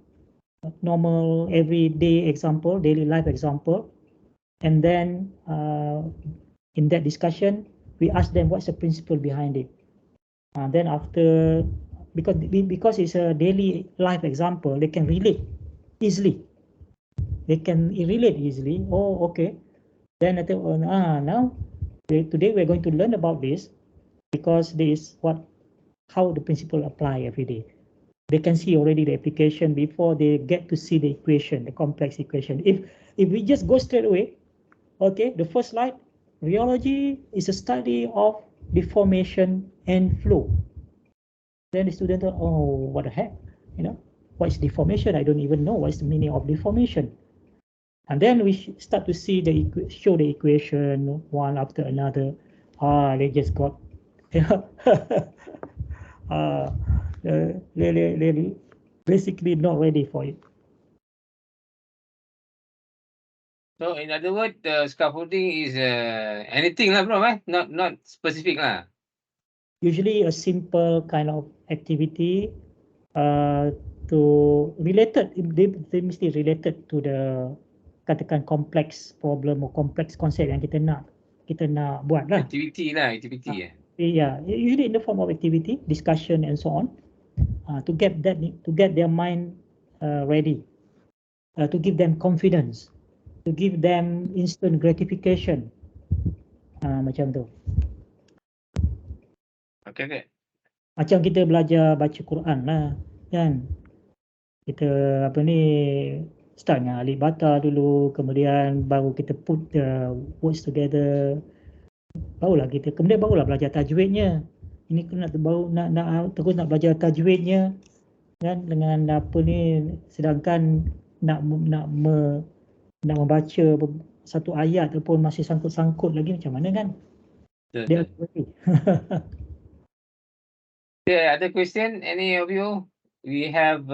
normal everyday example, daily life example. And then in that discussion, we ask them what's the principle behind it. Then after, because it's a daily life example, they can relate easily. They can relate easily. Oh, okay. Then I think, now today we're going to learn about this because this is how the principle apply every day. They can see already the application before they get to see the equation, the complex equation. If we just go straight away, okay, the first slide, rheology is a study of deformation and flow. Then the student thought, oh, what the heck, what is deformation? I don't even know what is the meaning of deformation. And then we start to see show the equation one after another. They just got, they're basically not ready for it. So in other words, the scaffolding is anything lah, bro, not specific lah. Usually a simple kind of activity to related, they mesti related to the katakan complex problem or complex concept yang kita nak buat lah. Activity lah. Yeah, usually in the form of activity, discussion and so on, to get their mind ready, to give them confidence, to give them instant gratification, macam tu. Okay. Macam kita belajar baca Quran lah, kan? Kita start dengan alif bata dulu, kemudian baru kita put the words together, barulah belajar tajwidnya. Ini terus nak belajar tajwidnya, kan? Dengan sedangkan nak membaca satu ayat ataupun masih sangkut-sangkut lagi, macam mana kan? Dia Other question, any of you? We have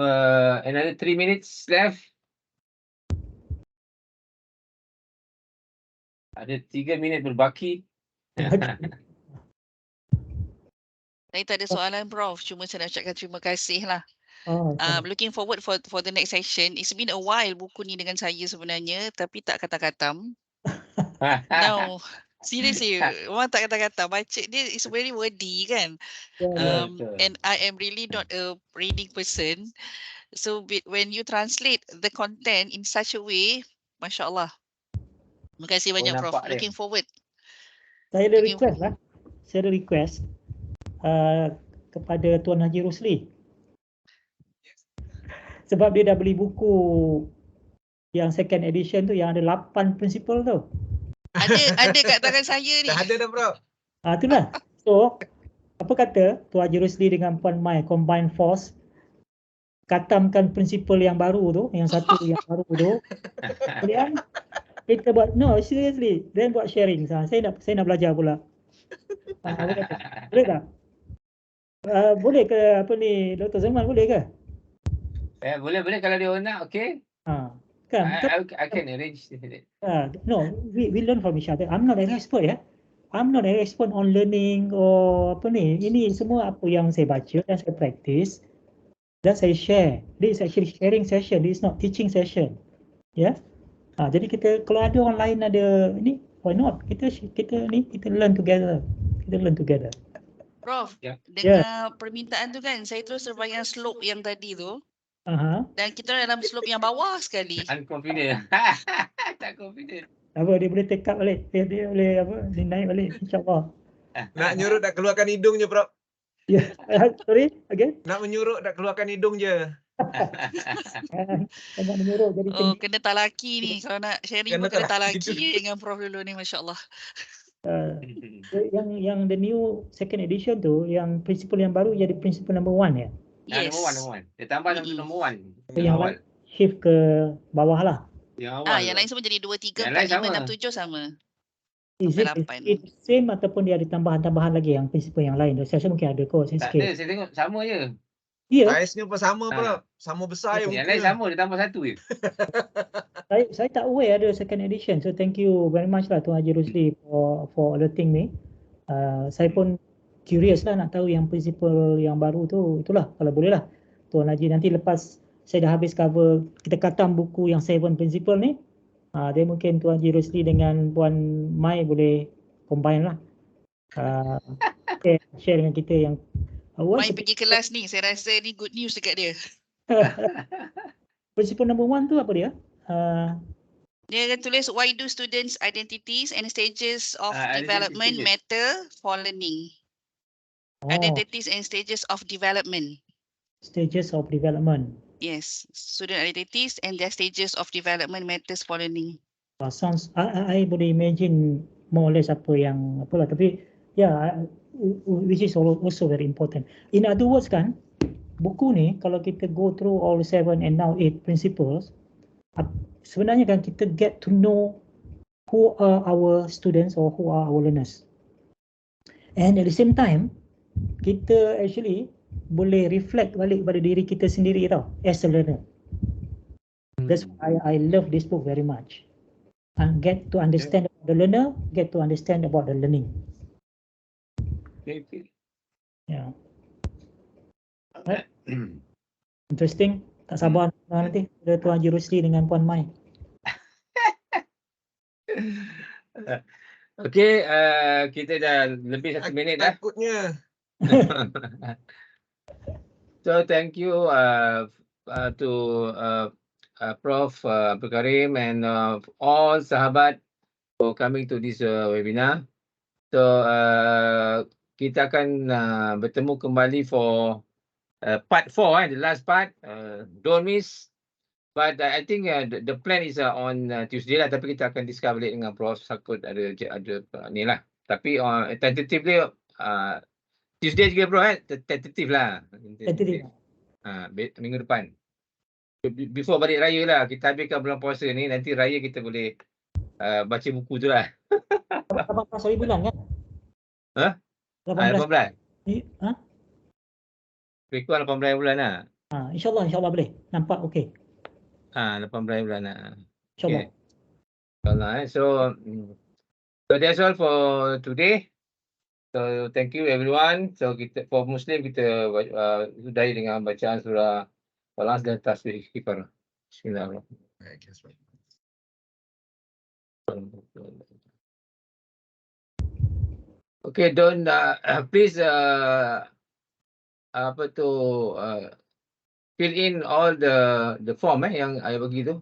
another 3 minutes left. Ada 3 minit berbaki. Saya tak ada soalan, Prof. Cuma saya nak ucapkan terima kasih lah. Looking forward for the next session. It's been a while buku ni dengan saya sebenarnya, tapi tak kata-katam. No, seriously, orang tak kata-kata. Baca dia is very wordy kan. And I am really not a reading person. So when you translate the content in such a way, Masya Allah. Terima kasih banyak, Prof. Looking forward. Saya ada request kepada Tuan Haji Rosli. Sebab dia dah beli buku yang second edition tu yang ada 8 principle tu. Ada kat tangan saya ni. Dah ada dah, bro. Itulah. So, apa kata Tuan Haji Rosli dengan Puan Mai combine force, katamkan prinsipal yang baru tu, yang satu yang baru tu. Kemudian kita buat, seriously, then buat sharing. Saya nak belajar pula. Boleh tak? Boleh ke Dr. Zaman, boleh ke? Boleh kalau dia nak, okay. Kan? I can arrange. No, we learn from each other. I'm not an expert, ya. I'm not an expert on learning or Ini semua apa yang saya baca dan saya practice dan saya share. This is actually sharing session. This is not teaching session. Ya. Jadi kita kalau ada orang lain ada ini, why not? Kita learn together. Prof, dengar permintaan tu kan, saya terus terbayang slope yang tadi tu. Dan kita dalam slope yang bawah sekali. Unconfident. Tak confident. Dia boleh take up balik. Dia boleh dia naik balik, insyaAllah. Nak nyuruh tak keluarkan hidung je, Prof. Ya, sorry, again? Nak menyuruh tak keluarkan hidung je. Nak menyuruh jadi kena talaki ni. Kalau nak sharing pun kena talaki dengan Prof dulu ni, Masya Allah. Yang the new second edition tu, yang prinsipal yang baru jadi prinsipal number 1 ya? Yes. Number 1. Dia tambah number 1. Yang lain shift ke bawah lah. Yang lain semua jadi 2, 3, 4, 5, 6, 7 sama. Is it same ataupun dia ada tambahan-tambahan lagi yang prinsipal yang lain? Saya rasa mungkin ada kot. Tak ada, saya tengok sama je. Ya. Saiznya pun sama, Prof. Sama besar je. Yang lain sama, dia tambah 1 je. Saya tak aware ada second edition. So thank you very much lah Tuan Haji Rosli for alerting me. Saya pun curious lah nak tahu yang prinsipal yang baru tu. Itulah kalau boleh lah Tuan Haji, nanti lepas saya dah habis cover, kita katam buku yang 7 principle ni, dia mungkin Tuan Haji Rosli dengan Puan Mai boleh combine lah. Share dengan kita yang Mai pergi kelas ni, saya rasa ni good news dekat dia. Principle number 1 tu apa dia? Dia akan tulis why do students' identities and stages of Identity development stages. matter for learning. Oh, Identities and stages of development. stages of development. Yes, student identities and their stages of development matters for learning. Sounds, I boleh imagine more or less apa yang apalah, tapi which is also very important. In other words kan, buku ni kalau kita go through all 7 and now 8 principles, sebenarnya kan kita get to know who are our students or who are our learners. And at the same time, kita actually boleh reflect balik pada diri kita sendiri tau, as a learner. That's why I love this book very much. And get to understand the learner, get to understand about the learning. Yeah. Right. Interesting. Tak sabar nanti ada Tuan Haji Rusli dengan Puan Mai. Okey, kita dah lebih 1 minit dah. Takutnya. So thank you to Prof. Abdul Karim and all sahabat for coming to this webinar. So kita akan bertemu kembali for part 4, the last part. Don't miss. But I think the plan is on Tuesday lah, tapi kita akan discuss balik dengan Prof. Sakut ada ni lah. Tapi tentatively Tuesday juga bro, tentative lah. Tentative. Minggu depan. Before balik raya lah, kita habiskan bulan puasa ni, nanti raya kita boleh baca buku tu lah. 18 hari bulan kan? Ha? 18. 18. Ha? Lebih kurang 18 bulan lah. InsyaAllah boleh. Nampak okey. 18 bulan lah. InsyaAllah. InsyaAllah. So that's all for today. So thank you everyone. So kita for Muslim kita sudahi dengan bacaan surah Al-Nas dan tasbih istighfar. Bismillahirrahmanirrahim. Okay, don't please fill in all the form yang I bagi tu.